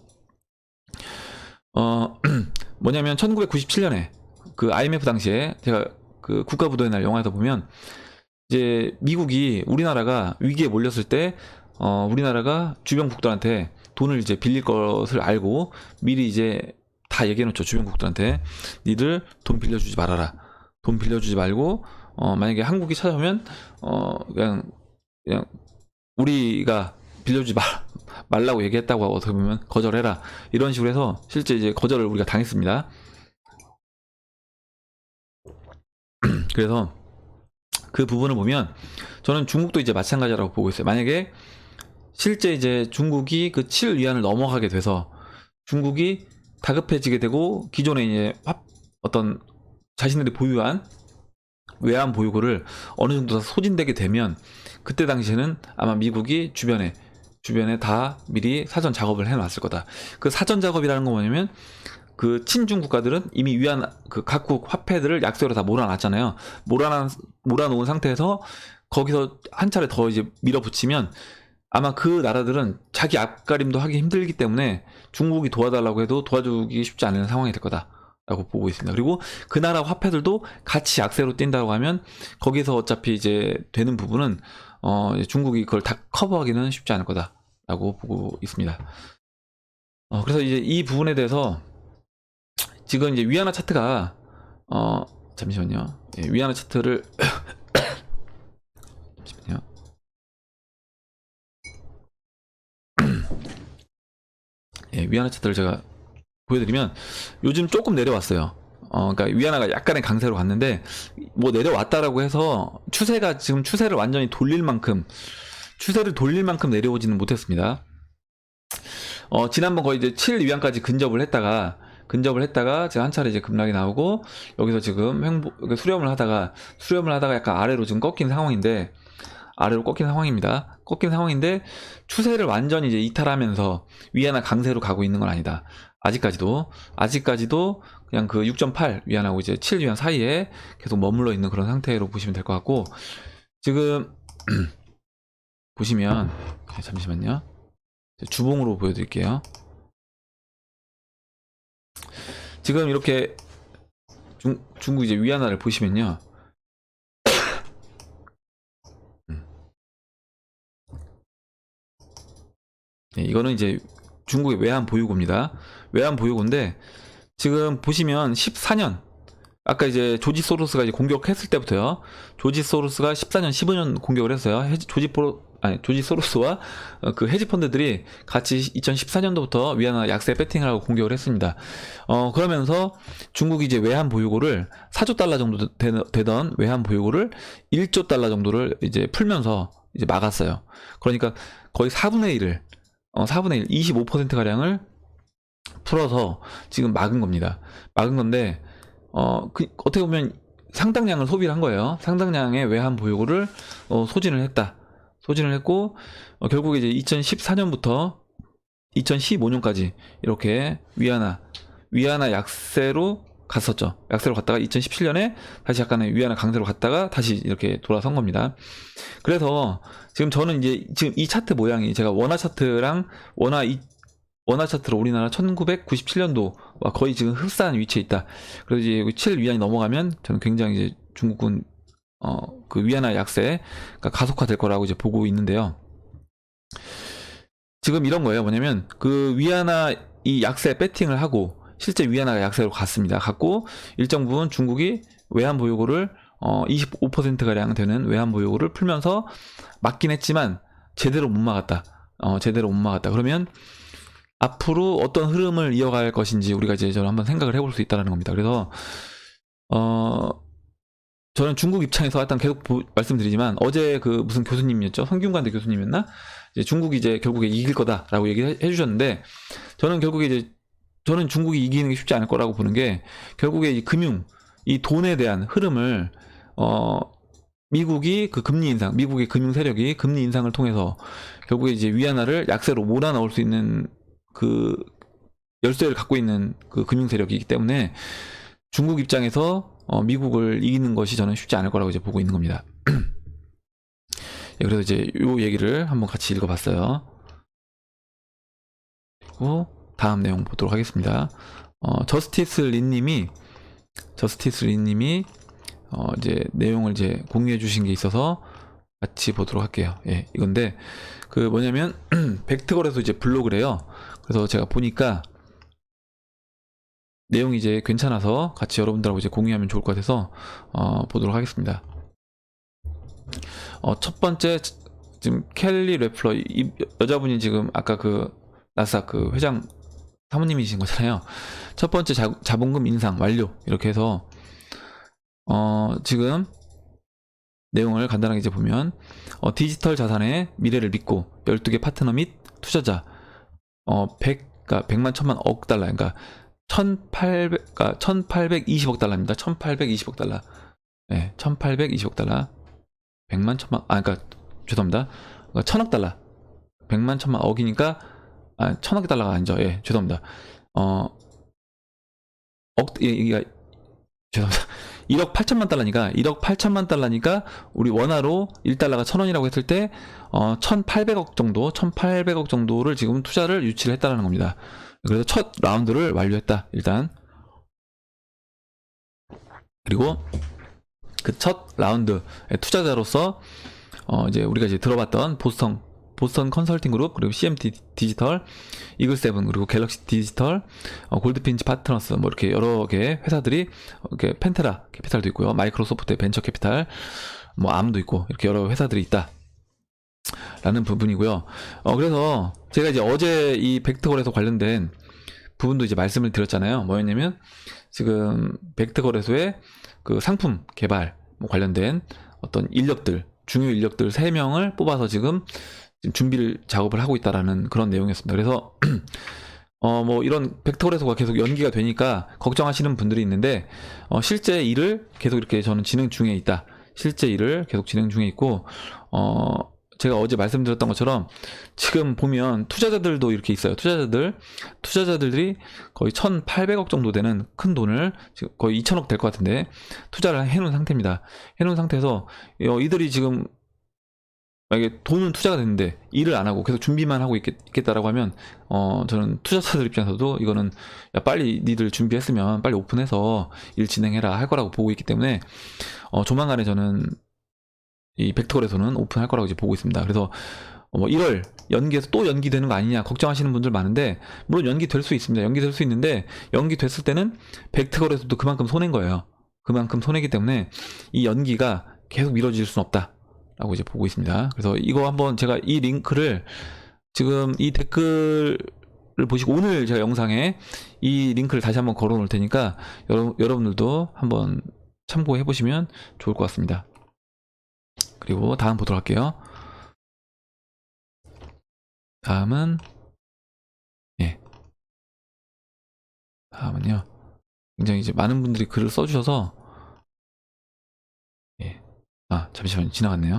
뭐냐면 1997년에 그 IMF 당시에 제가 그 국가부도의 날 영화에서 보면 이제 미국이 우리나라가 위기에 몰렸을 때 우리나라가 주변국들한테 돈을 이제 빌릴 것을 알고 미리 이제 다 얘기해놓죠. 주변국들한테 니들 돈 빌려주지 말아라. 돈 빌려주지 말고 만약에 한국이 찾아오면 그냥 우리가 빌려주지 말라고 얘기했다고 하고 어떻게 보면 거절해라 이런 식으로 해서 실제 이제 거절을 우리가 당했습니다. 그래서 그 부분을 보면 저는 중국도 이제 마찬가지라고 보고 있어요. 만약에 실제 이제 중국이 그 7위안을 넘어가게 돼서 중국이 다급해지게 되고 기존에 이제 어떤 자신들이 보유한 외환 보유고를 어느 정도 소진되게 되면 그때 당시에는 아마 미국이 주변에 다 미리 사전 작업을 해놨을 거다. 그 사전 작업이라는 건 뭐냐면 그 친중 국가들은 이미 위안 그 각국 화폐들을 약세로 다 몰아놨잖아요. 몰아놓은 상태에서 거기서 한 차례 더 이제 밀어붙이면 아마 그 나라들은 자기 앞가림도 하기 힘들기 때문에 중국이 도와달라고 해도 도와주기 쉽지 않은 상황이 될 거다라고 보고 있습니다. 그리고 그 나라 화폐들도 같이 약세로 뛴다고 하면 거기서 어차피 이제 되는 부분은 중국이 그걸 다 커버하기는 쉽지 않을 거다라고 보고 있습니다. 그래서 이제 이 부분에 대해서 지금 이제 위안화 차트가 잠시만요. 예, 위안화 차트를 잠시만요. 예, 위안화 차트를 제가 보여드리면 요즘 조금 내려왔어요. 그러니까 위안화가 약간의 강세로 갔는데 뭐 내려왔다라고 해서 지금 추세를 완전히 돌릴 만큼 내려오지는 못했습니다. 지난번 거의 이제 7위안까지 근접을 했다가 제가 한 차례 이제 급락이 나오고 여기서 지금 수렴을 하다가 약간 아래로 지금 꺾인 상황인데 꺾인 상황인데 추세를 완전히 이제 이탈하면서 위안화 강세로 가고 있는 건 아니다. 아직까지도 그냥 그 6.8 위안하고 이제 7위안 사이에 계속 머물러 있는 그런 상태로 보시면 될 것 같고 지금 보시면 잠시만요. 주봉으로 보여드릴게요. 지금 이렇게 중국 이제 위안화를 보시면요. 네, 이거는 이제 중국의 외환 보유고입니다. 외환 보유고인데 지금 보시면 14년 아까 이제 조지 소로스가 이제 공격했을 때부터요. 조지 소로스가 14년, 15년 공격을 했어요. 조지 소로스와 그 헤지 펀드들이 같이 2014년도부터 위안화 약세 배팅을 하고 공격을 했습니다. 그러면서 중국이 이제 외환 보유고를 4조 달러 정도 되던 외환 보유고를 1조 달러 정도를 이제 풀면서 이제 막았어요. 그러니까 거의 4분의 1을 25% 가량을 풀어서 지금 막은 겁니다. 막은 건데 어떻게 보면 상당량을 소비를 한 거예요. 상당량의 외환 보유고를 소진을 했고 결국에 이제 2014년부터 2015년까지 이렇게 위안화 약세로 갔었죠. 약세로 갔다가 2017년에 다시 약간의 위안화 강세로 갔다가 다시 이렇게 돌아선 겁니다. 그래서 지금 저는 이제 지금 이 차트 모양이 제가 원화 차트로 우리나라 1997년도와 거의 지금 흡사한 위치에 있다. 그래서 이제 7위안이 넘어가면 저는 굉장히 이제 중국은 그 위안화 약세가 가속화될 거라고 이제 보고 있는데요. 지금 이런 거예요. 뭐냐면 그 위안화 이 약세 배팅을 하고 실제 위안화가 약세로 갔고 일정 부분 중국이 외환 보유고를 25% 가량 되는 외환 보유고를 풀면서 막긴 했지만 제대로 못 막았다. 그러면 앞으로 어떤 흐름을 이어갈 것인지 우리가 이제 저는 한번 생각을 해볼 수 있다는 겁니다. 그래서 저는 중국 입장에서 일단 계속 말씀드리지만 어제 그 무슨 교수님이었죠? 성균관대 교수님이었나? 이제 중국이 이제 결국에 이길 거다라고 얘기해 주셨는데 저는 결국에 이제 저는 중국이 이기는 게 쉽지 않을 거라고 보는 게 결국에 이 돈에 대한 흐름을 미국의 금융 세력이 금리 인상을 통해서 결국에 이제 위안화를 약세로 몰아넣을 수 있는 그 열쇠를 갖고 있는 그 금융 세력이기 때문에 중국 입장에서 미국을 이기는 것이 저는 쉽지 않을 거라고 이제 보고 있는 겁니다. 예, 그래서 이제 요 얘기를 한번 같이 읽어봤어요. 그리고 다음 내용 보도록 하겠습니다. 저스티스 린님이 이제 내용을 이제 공유해 주신 게 있어서 같이 보도록 할게요. 예, 이건데 그 뭐냐면 벡트걸에서 이제 블로그래요. 그래서 제가 보니까 내용이 이제 괜찮아서 같이 여러분들하고 이제 공유하면 좋을 것 같아서 보도록 하겠습니다. 첫 번째 지금 켈리 레플러 이 여자분이 지금 아까 그 나스닥 그 회장 사모님이신 거잖아요. 첫 번째 자본금 인상 완료 이렇게 해서 지금 내용을 간단하게 이제 보면 디지털 자산의 미래를 믿고 12개 파트너 및 투자자 100만 천만 억 달러 그러니까 1820억 달러입니다. 1820억 달러. 네, 1820억 달러. 100만 천만 그러니까 죄송합니다. 그러니까 1000억 달러. 100만 천만 억이니까 1000억 달러가 아니죠. 예, 죄송합니다. 이게 죄송합니다. 1억 8천만 달러니까 1억 8천만 달러니까 우리 원화로 1달러가 1000원이라고 했을 때 1800억 정도를 지금 투자를 유치를 했다는 겁니다. 그래서 첫 라운드를 완료했다. 일단 그리고 그 첫 라운드 투자자로서 이제 우리가 이제 들어봤던 보스턴 컨설팅 그룹, 그리고 CMT 디지털, 이글7, 그리고 갤럭시 디지털, 골드핀치 파트너스, 뭐 이렇게 여러 개 회사들이, 이렇게 펜테라 캐피탈도 있고요. 마이크로소프트의 벤처 캐피탈, 뭐 암도 있고, 이렇게 여러 회사들이 있다. 라는 부분이고요. 그래서 제가 이제 어제 이 벡터거래소 관련된 부분도 이제 말씀을 드렸잖아요. 뭐였냐면, 지금 벡터거래소의 그 상품 개발 뭐 관련된 어떤 인력들, 중요 인력들 3명을 뽑아서 지금 준비를 작업을 하고 있다라는 그런 내용이었습니다. 그래서 뭐 이런 벡터거래소가 계속 연기가 되니까 걱정하시는 분들이 있는데 실제 일을 계속 이렇게 저는 진행 중에 있다. 실제 일을 계속 진행 중에 있고 제가 어제 말씀드렸던 것처럼 지금 보면 투자자들도 이렇게 있어요. 투자자들이 거의 1800억 정도 되는 큰 돈을 지금 거의 2000억 될 것 같은데 투자를 해놓은 상태입니다. 해놓은 상태에서 이들이 지금 만약에 돈은 투자가 됐는데 일을 안 하고 계속 준비만 하고 있겠다라고 하면 저는 투자자들 입장에서도 이거는 야 빨리 니들 준비했으면 빨리 오픈해서 일 진행해라 할 거라고 보고 있기 때문에 조만간에 저는 이 벡터거래소는 오픈할 거라고 이제 보고 있습니다. 그래서 뭐 1월 연기해서 또 연기되는 거 아니냐 걱정하시는 분들 많은데 물론 연기될 수 있습니다. 연기될 수 있는데 연기됐을 때는 벡터거래소도 그만큼 손해인 거예요. 그만큼 손해이기 때문에 이 연기가 계속 미뤄질 수는 없다. 라고 이제 보고 있습니다. 그래서 이거 한번 제가 이 링크를 지금 이 댓글을 보시고 오늘 제가 영상에 이 링크를 다시 한번 걸어 놓을 테니까 여러분들도 한번 참고해 보시면 좋을 것 같습니다. 그리고 다음 보도록 할게요. 다음은 다음은요. 굉장히 이제 많은 분들이 글을 써주셔서 잠시만요. 지나갔네요.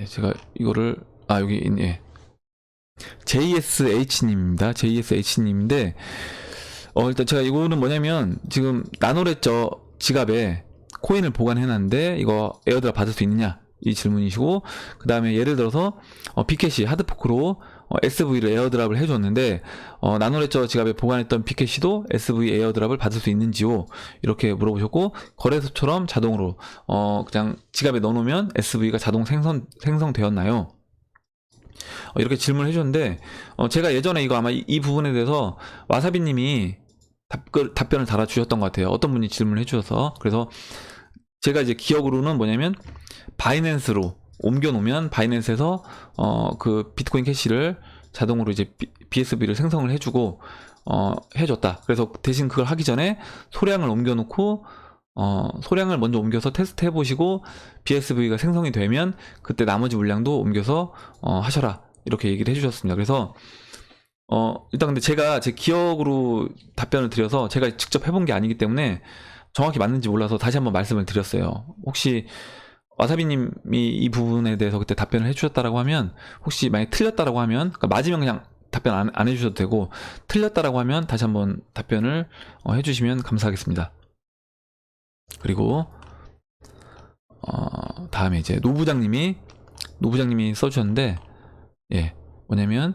제가 이거를 여기 있네. JSH님입니다. JSH님인데 일단 제가 이거는 뭐냐면 지금 나노레저 지갑에 코인을 보관해놨는데 이거 에어드랍 받을 수 있느냐 이 질문이시고 그 다음에 예를 들어서 비캐시 하드포크로 SV를 에어드랍을 해줬는데 나노레저 지갑에 보관했던 비캐시도 SV 에어드랍을 받을 수 있는지요 이렇게 물어보셨고 거래소처럼 자동으로 그냥 지갑에 넣어놓으면 SV가 자동 생성되었나요? 이렇게 질문을 해주셨는데 제가 예전에 이거 아마 이 부분에 대해서 와사비님이 답변을 달아주셨던 것 같아요. 어떤 분이 질문을 해주셔서 그래서 제가 이제 기억으로는 뭐냐면 바이낸스로 옮겨놓으면 바이낸스에서 그 비트코인 캐시를 자동으로 이제 BSV를 생성을 해주고 해줬다. 그래서 대신 그걸 하기 전에 소량을 옮겨놓고 소량을 먼저 옮겨서 테스트 해보시고 BSV가 생성이 되면 그때 나머지 물량도 옮겨서 하셔라 이렇게 얘기를 해주셨습니다. 그래서 일단 근데 제가 제 기억으로 답변을 드려서 제가 직접 해본 게 아니기 때문에 정확히 맞는지 몰라서 다시 한번 말씀을 드렸어요. 혹시 와사비님이 이 부분에 대해서 그때 답변을 해주셨다라고 하면 혹시 만약에 틀렸다라고 하면 그러니까 맞으면 그냥 답변 안 해주셔도 되고 틀렸다라고 하면 다시 한번 답변을 해주시면 감사하겠습니다. 그리고 다음에 이제 노부장님이 써주셨는데 뭐냐면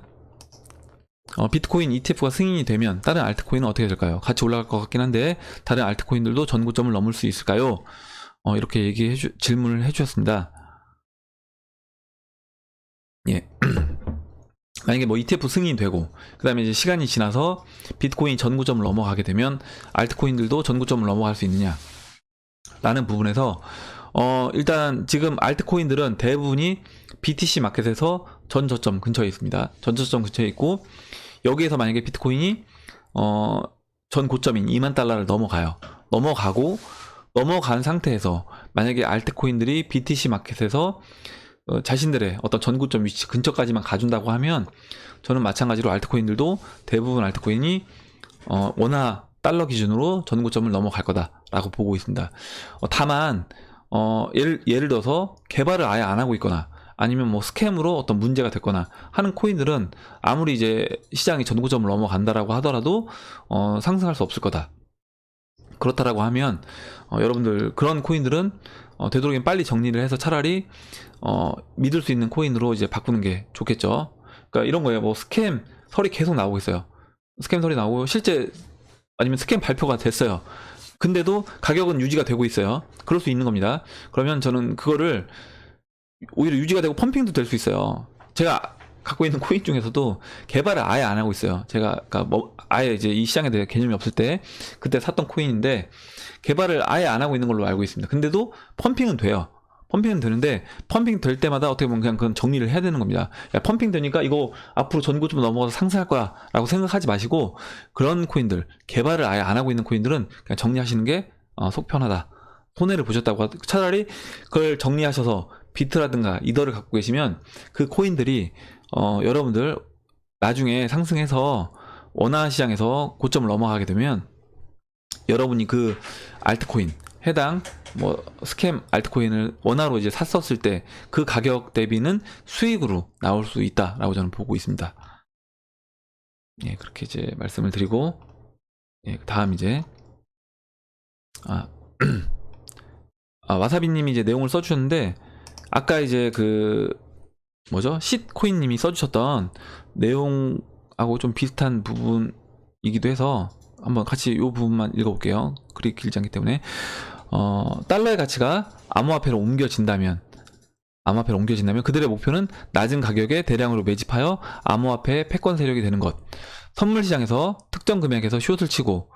비트코인 ETF가 승인이 되면 다른 알트코인은 어떻게 될까요? 같이 올라갈 것 같긴 한데 다른 알트코인들도 전고점을 넘을 수 있을까요? 이렇게 질문을 해주셨습니다. 만약에 뭐 ETF 승인이 되고 그다음에 이제 시간이 지나서 비트코인이 전고점을 넘어가게 되면 알트코인들도 전고점을 넘어갈 수 있느냐 라는 부분에서 일단 지금 알트코인들은 대부분이 BTC 마켓에서 전 저점 근처에 있습니다. 전 저점 근처에 있고 여기에서 만약에 비트코인이 전 고점인 2만 달러를 넘어가고 넘어간 상태에서 만약에 알트코인들이 BTC 마켓에서 자신들의 어떤 전고점 위치 근처까지만 가준다고 하면 저는 마찬가지로 알트코인들도 대부분 알트코인이 원화 달러 기준으로 전고점을 넘어갈 거다라고 보고 있습니다. 다만 예를 들어서 개발을 아예 안 하고 있거나 아니면 뭐 스캠으로 어떤 문제가 됐거나 하는 코인들은 아무리 이제 시장이 전고점을 넘어간다라고 하더라도 상승할 수 없을 거다. 그렇다라고 하면 여러분들 그런 코인들은 되도록이면 빨리 정리를 해서 차라리 믿을 수 있는 코인으로 이제 바꾸는 게 좋겠죠. 그러니까 이런 거예요. 뭐 스캠 설이 계속 나오고 있어요. 스캠 설이 나오고 실제 아니면 스캠 발표가 됐어요. 근데도 가격은 유지가 되고 있어요. 그럴 수 있는 겁니다. 그러면 저는 그거를 오히려 유지가 되고 펌핑도 될 수 있어요. 제가 갖고 있는 코인 중에서도 개발을 아예 안 하고 있어요. 제가 그러니까 뭐 아예 이제 이 시장에 대해 개념이 없을 때 그때 샀던 코인인데 개발을 아예 안 하고 있는 걸로 알고 있습니다. 근데도 펌핑은 돼요. 펌핑은 되는데 펌핑 될 때마다 어떻게 보면 그냥 그건 정리를 해야 되는 겁니다. 야, 펌핑 되니까 이거 앞으로 전고점 넘어가서 상승할 거야 라고 생각하지 마시고 그런 코인들 개발을 아예 안 하고 있는 코인들은 그냥 정리하시는 게 속 편하다. 손해를 보셨다고 차라리 그걸 정리하셔서 비트라든가 이더를 갖고 계시면 그 코인들이 여러분들 나중에 상승해서 원화 시장에서 고점을 넘어가게 되면 여러분이 그 알트코인 해당 뭐 스캠 알트코인을 원화로 이제 샀었을 때 그 가격 대비는 수익으로 나올 수 있다라고 저는 보고 있습니다. 예, 그렇게 이제 말씀을 드리고 예, 다음 이제 와사비님이 이제 내용을 써주셨는데 아까 이제 그 뭐죠? 쉿코인님이 써주셨던 내용하고 좀 비슷한 부분이기도 해서 한번 같이 이 부분만 읽어볼게요. 그리 길지 않기 때문에 달러의 가치가 암호화폐로 옮겨진다면 그들의 목표는 낮은 가격에 대량으로 매집하여 암호화폐의 패권 세력이 되는 것. 선물 시장에서 특정 금액에서 숏을 치고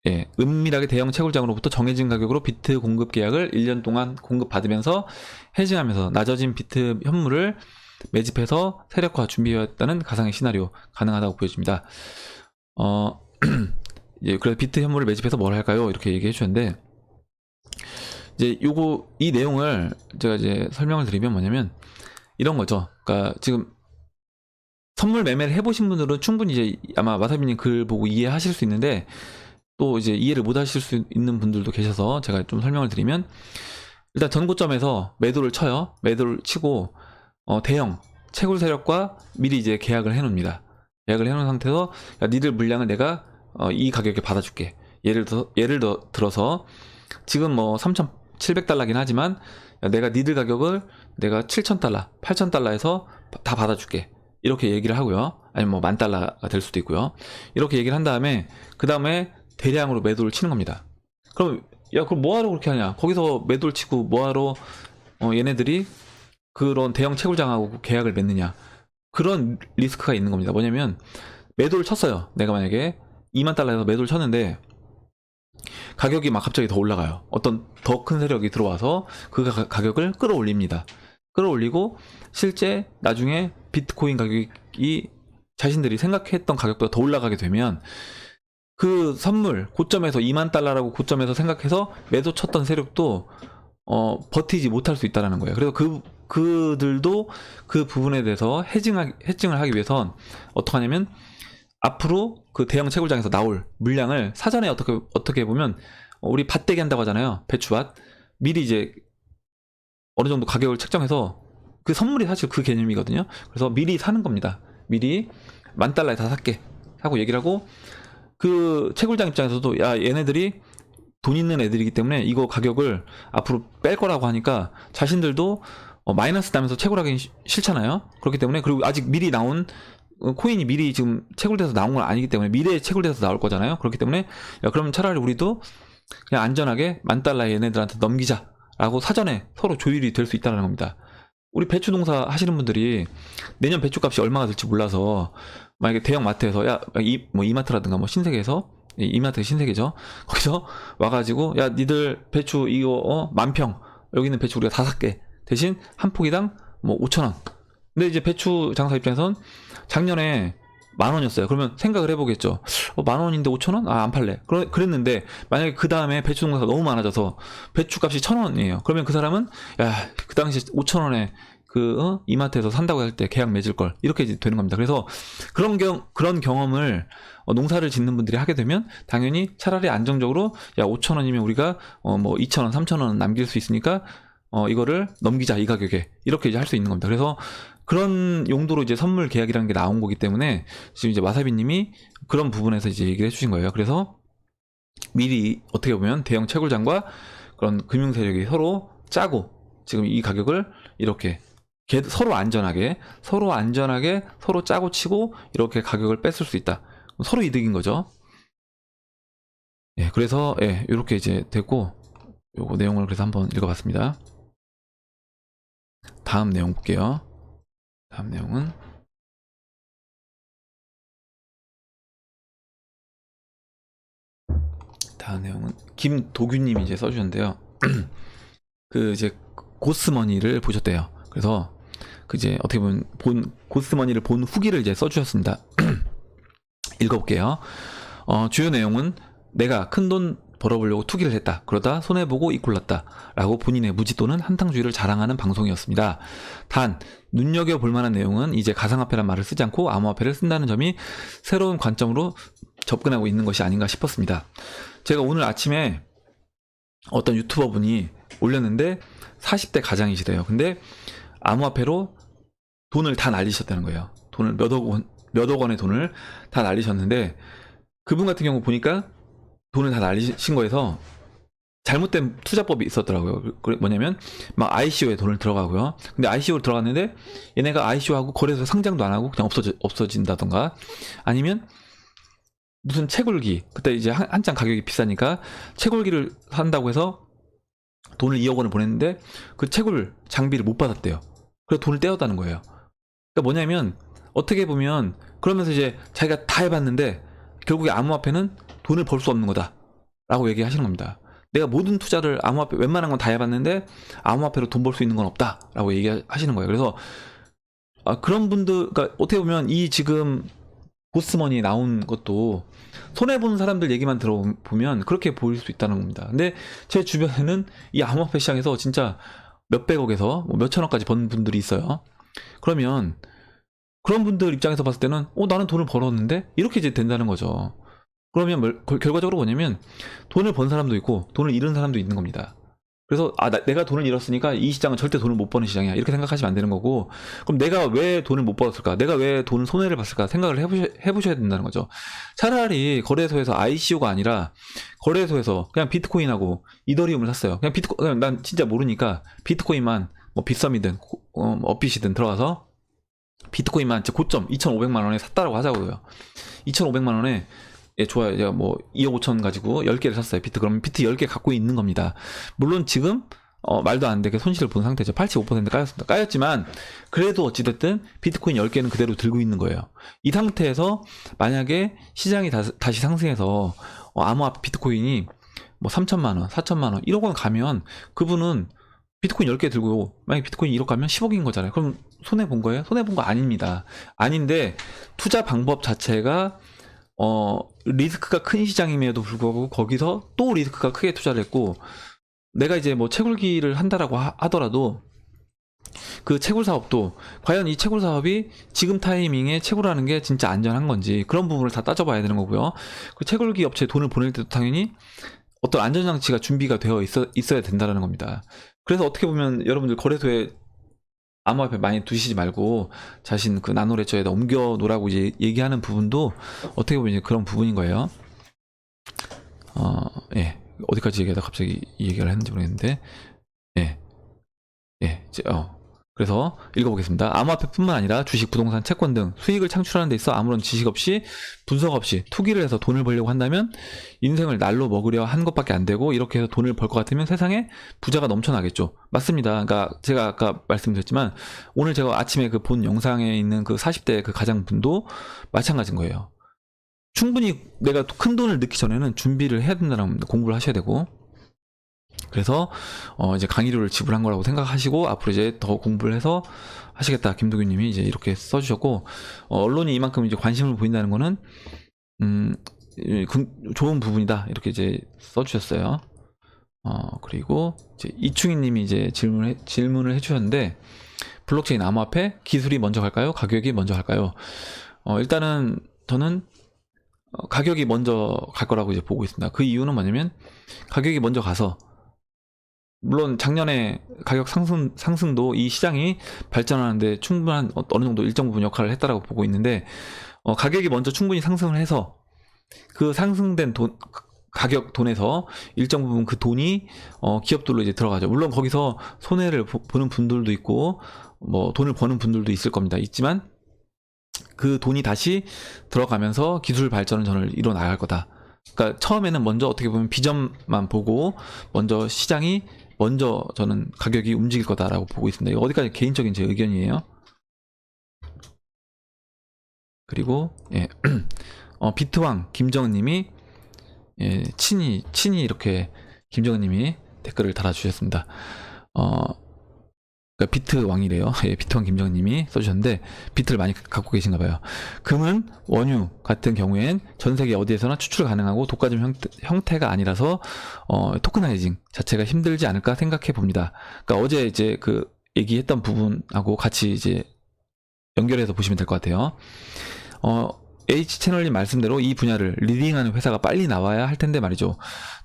예, 은밀하게 대형 채굴장으로부터 정해진 가격으로 비트 공급 계약을 1년 동안 공급받으면서 해징하면서 낮아진 비트 현물을 매집해서 세력화 준비해왔다는 가상의 시나리오 가능하다고 보여집니다. 예, 그래서 비트 현물을 매집해서 뭘 할까요? 이렇게 얘기해 주셨는데 이제 이 내용을 제가 이제 설명을 드리면 뭐냐면 이런 거죠. 그러니까 지금 선물 매매를 해보신 분들은 충분히 이제 아마 마사비님 글 보고 이해하실 수 있는데 또 이제 이해를 못 하실 수 있는 분들도 계셔서 제가 좀 설명을 드리면 일단 전고점에서 매도를 쳐요. 매도를 치고 대형 채굴 세력과 미리 이제 계약을 해놓습니다. 계약을 해놓은 상태에서 야, 니들 물량을 내가 이 가격에 받아줄게. 예를 들어서 지금 뭐 3,700달러긴 하지만 야, 내가 니들 가격을 내가 7,000달러, 8,000달러에서 다 받아줄게. 이렇게 얘기를 하고요. 아니면 뭐 10,000달러가 될 수도 있고요. 이렇게 얘기를 한 다음에 그 다음에 대량으로 매도를 치는 겁니다. 그럼 야 그럼 뭐하러 그렇게 하냐? 거기서 매도를 치고 뭐하러 얘네들이 그런 대형 채굴장하고 계약을 맺느냐? 그런 리스크가 있는 겁니다. 뭐냐면 매도를 쳤어요. 내가 만약에 2만 달러에서 매도를 쳤는데 가격이 막 갑자기 더 올라가요. 어떤 더 큰 세력이 들어와서 그 가격을 끌어올립니다. 끌어올리고 실제 나중에 비트코인 가격이 자신들이 생각했던 가격보다 더 올라가게 되면 그 선물 고점에서 2만 달러라고 고점에서 생각해서 매도 쳤던 세력도 버티지 못할 수 있다는 거예요. 그래서 그들도 그 부분에 대해서 해징을 하기 위해선 어떻게 하냐면 앞으로 그 대형 채굴장에서 나올 물량을 사전에 어떻게 보면 우리 밭대기 한다고 하잖아요. 배추밭 미리 이제 어느 정도 가격을 책정해서 그 선물이 사실 그 개념이거든요. 그래서 미리 사는 겁니다. 미리 10,000달러에 다 살게 하고 얘기를 하고 그 채굴장 입장에서도 야 얘네들이 돈 있는 애들이기 때문에 이거 가격을 앞으로 뺄 거라고 하니까 자신들도 마이너스 나면서 채굴하기 싫잖아요. 그렇기 때문에 그리고 아직 미리 나온 코인이 미리 지금 채굴돼서 나온 건 아니기 때문에 미래에 채굴돼서 나올 거잖아요. 그렇기 때문에 야 그러면 차라리 우리도 그냥 안전하게 10,000달러 얘네들한테 넘기자 라고 사전에 서로 조율이 될 수 있다는 겁니다. 우리 배추 농사 하시는 분들이 내년 배추값이 얼마가 될지 몰라서 만약에 대형 마트에서 뭐 이마트라든가 뭐 신세계에서 이마트 신세계죠. 거기서 와가지고 야 니들 배추 이거 10,000평 여기 있는 배추 우리가 다 살게. 대신 한 포기당 뭐 5,000원. 근데 이제 배추 장사 입장에선 작년에 10,000원이었어요. 그러면 생각을 해보겠죠. 10,000원인데 5,000원? 아, 안 팔래. 그랬는데, 만약에 그 다음에 배추 농사가 너무 많아져서, 배추 값이 1,000원이에요. 그러면 그 사람은, 야, 그 당시 5,000원에 이마트에서 산다고 할 때 계약 맺을 걸. 이렇게 되는 겁니다. 그래서 그런 경험을 농사를 짓는 분들이 하게 되면, 당연히 차라리 안정적으로, 야, 5,000원이면 우리가, 뭐 2,000원, 3,000원 남길 수 있으니까, 이거를 넘기자, 이 가격에. 이렇게 이제 할 수 있는 겁니다. 그래서, 그런 용도로 이제 선물 계약이라는 게 나온 거기 때문에 지금 이제 마사비님이 그런 부분에서 이제 얘기를 해주신 거예요. 그래서 미리 어떻게 보면 대형 채굴장과 그런 금융 세력이 서로 짜고 지금 이 가격을 이렇게 서로 안전하게 서로 짜고 치고 이렇게 가격을 뺐을 수 있다. 서로 이득인 거죠. 예, 그래서 예, 이렇게 이제 됐고 요거 내용을 그래서 한번 읽어봤습니다. 다음 내용 볼게요. 다음 내용은 김도규님이 이제 써주셨는데요. 그 이제 고스머니를 보셨대요. 그래서 그 이제 어떻게 보면 고스머니를 본 후기를 이제 써주셨습니다. 읽어볼게요. 주요 내용은 내가 큰돈 벌어보려고 투기를 했다. 그러다 손해보고 이꼴났다. 라고 본인의 무지 또는 한탕주의를 자랑하는 방송이었습니다. 단 눈여겨볼 만한 내용은 이제 가상화폐란 말을 쓰지 않고 암호화폐를 쓴다는 점이 새로운 관점으로 접근하고 있는 것이 아닌가 싶었습니다. 제가 오늘 아침에 어떤 유튜버 분이 올렸는데 40대 가장이시래요. 근데 암호화폐로 돈을 다 날리셨다는 거예요. 돈을 몇 억 원의 돈을 다 날리셨는데 그분 같은 경우 보니까 돈을 다 날리신 거에서 잘못된 투자법이 있었더라고요. 뭐냐면 막 ICO에 돈을 들어가고요. 근데 ICO로 들어갔는데 얘네가 ICO하고 거래소 상장도 안 하고 그냥 없어진다던가 아니면 무슨 채굴기 그때 이제 한창 가격이 비싸니까 채굴기를 산다고 해서 돈을 2억 원을 보냈는데 그 채굴 장비를 못 받았대요. 그래서 돈을 떼었다는 거예요. 그러니까 뭐냐면 어떻게 보면 그러면서 이제 자기가 다 해봤는데 결국에 암호화폐는 돈을 벌 수 없는 거다 라고 얘기하시는 겁니다. 내가 모든 투자를 암호화폐 웬만한 건 다 해봤는데 암호화폐로 돈 벌 수 있는 건 없다 라고 얘기하시는 거예요. 그래서 그런 분들 그러니까 어떻게 보면 이 지금 고스머니 나온 것도 손해보는 사람들 얘기만 들어보면 그렇게 보일 수 있다는 겁니다. 근데 제 주변에는 이 암호화폐 시장에서 진짜 몇백억에서 뭐 몇천억까지 번 분들이 있어요. 그러면 그런 분들 입장에서 봤을 때는 나는 돈을 벌었는데 이렇게 이제 된다는 거죠. 그러면 결과적으로 뭐냐면 돈을 번 사람도 있고 돈을 잃은 사람도 있는 겁니다. 그래서 내가 돈을 잃었으니까 이 시장은 절대 돈을 못 버는 시장이야 이렇게 생각하시면 안 되는 거고 그럼 내가 왜 돈을 못 벌었을까 내가 왜 돈을 손해를 봤을까 생각을 해보셔야 된다는 거죠. 차라리 거래소에서 ICO가 아니라 거래소에서 그냥 비트코인하고 이더리움을 샀어요. 그냥 난 진짜 모르니까 비트코인만 뭐 빗썸이든 업빗이든 들어가서 비트코인만 고점 2,500만 원에 샀다라고 하자고요. 2,500만 원에 예, 좋아요. 제가 뭐 2억 5천 가지고 10개를 샀어요. 그러면 비트 10개 갖고 있는 겁니다. 물론 지금 말도 안 되게 손실을 본 상태죠. 85% 까였습니다. 까였지만 그래도 어찌됐든 비트코인 10개는 그대로 들고 있는 거예요. 이 상태에서 만약에 시장이 다시 상승해서 암호화폐 비트코인이 뭐 3천만 원, 4천만 원, 1억 원 가면 그분은 비트코인 10개 들고 만약에 비트코인 1억 가면 10억인 거잖아요. 그럼 손해본 거예요? 손해본 거 아닙니다. 아닌데 투자 방법 자체가 리스크가 큰 시장임에도 불구하고 거기서 또 리스크가 크게 투자를 했고 내가 이제 뭐 채굴기를 한다라고 하더라도 그 채굴 사업도 과연 이 채굴 사업이 지금 타이밍에 채굴하는 게 진짜 안전한 건지 그런 부분을 다 따져봐야 되는 거고요. 그 채굴기 업체에 돈을 보낼 때도 당연히 어떤 안전장치가 준비가 되어 있어야 된다는 겁니다. 그래서 어떻게 보면 여러분들 거래소에 암호화폐 많이 두시지 말고 자신 그 나노레저에다 옮겨 놓으라고 이제 얘기하는 부분도 어떻게 보면 이제 그런 부분인 거예요. 예. 어디까지 얘기하다 갑자기 이 얘기를 했는지 모르겠는데, 예. 예. 이제, 그래서 읽어보겠습니다. 암호화폐뿐만 아니라 주식, 부동산, 채권 등 수익을 창출하는 데 있어 아무런 지식 없이 분석 없이 투기를 해서 돈을 벌려고 한다면 인생을 날로 먹으려 한 것밖에 안 되고, 이렇게 해서 돈을 벌 것 같으면 세상에 부자가 넘쳐나겠죠. 맞습니다. 그러니까 제가 아까 말씀드렸지만 오늘 제가 아침에 그 본 영상에 있는 그 40대 그 가장분도 마찬가지인 거예요. 충분히 내가 큰 돈을 넣기 전에는 준비를 해야 된다는 겁니다. 공부를 하셔야 되고. 그래서 이제 강의료를 지불한 거라고 생각하시고 앞으로 이제 더 공부를 해서 하시겠다. 김도규님이 이제 이렇게 써주셨고, 언론이 이만큼 이제 관심을 보인다는 거는 좋은 부분이다. 이렇게 이제 써주셨어요. 그리고 이제 이충희님이 이제 질문을 해주셨는데, 블록체인 암호화폐 기술이 먼저 갈까요? 가격이 먼저 갈까요? 일단은 저는 가격이 먼저 갈 거라고 이제 보고 있습니다. 그 이유는 뭐냐면 가격이 먼저 가서, 물론 작년에 가격 상승도 이 시장이 발전하는데 충분한 어느 정도 일정 부분 역할을 했다라고 보고 있는데, 가격이 먼저 충분히 상승을 해서 그 상승된 가격 돈에서 일정 부분 그 돈이 기업들로 이제 들어가죠. 물론 거기서 손해를 보는 분들도 있고 뭐 돈을 버는 분들도 있을 겁니다. 있지만 그 돈이 다시 들어가면서 기술 발전은 저는 일어나갈 거다. 그러니까 처음에는 먼저 어떻게 보면 비전만 보고 먼저 시장이 먼저 저는 가격이 움직일 거다라고 보고 있습니다. 이거 어디까지 개인적인 제 의견이에요. 그리고 예. 비트왕 김정은님이 친히 이렇게 김정은님이 댓글을 달아주셨습니다. 그러니까 비트왕이래요. 예, 비트왕 김정은님이 써주셨는데 비트를 많이 갖고 계신가봐요. 금은 원유 같은 경우엔 전 세계 어디에서나 추출 가능하고 독과점 형태가 아니라서 토크나이징 자체가 힘들지 않을까 생각해 봅니다. 그러니까 어제 이제 그 얘기했던 부분하고 같이 이제 연결해서 보시면 될 것 같아요. H채널님 말씀대로 이 분야를 리딩하는 회사가 빨리 나와야 할 텐데 말이죠.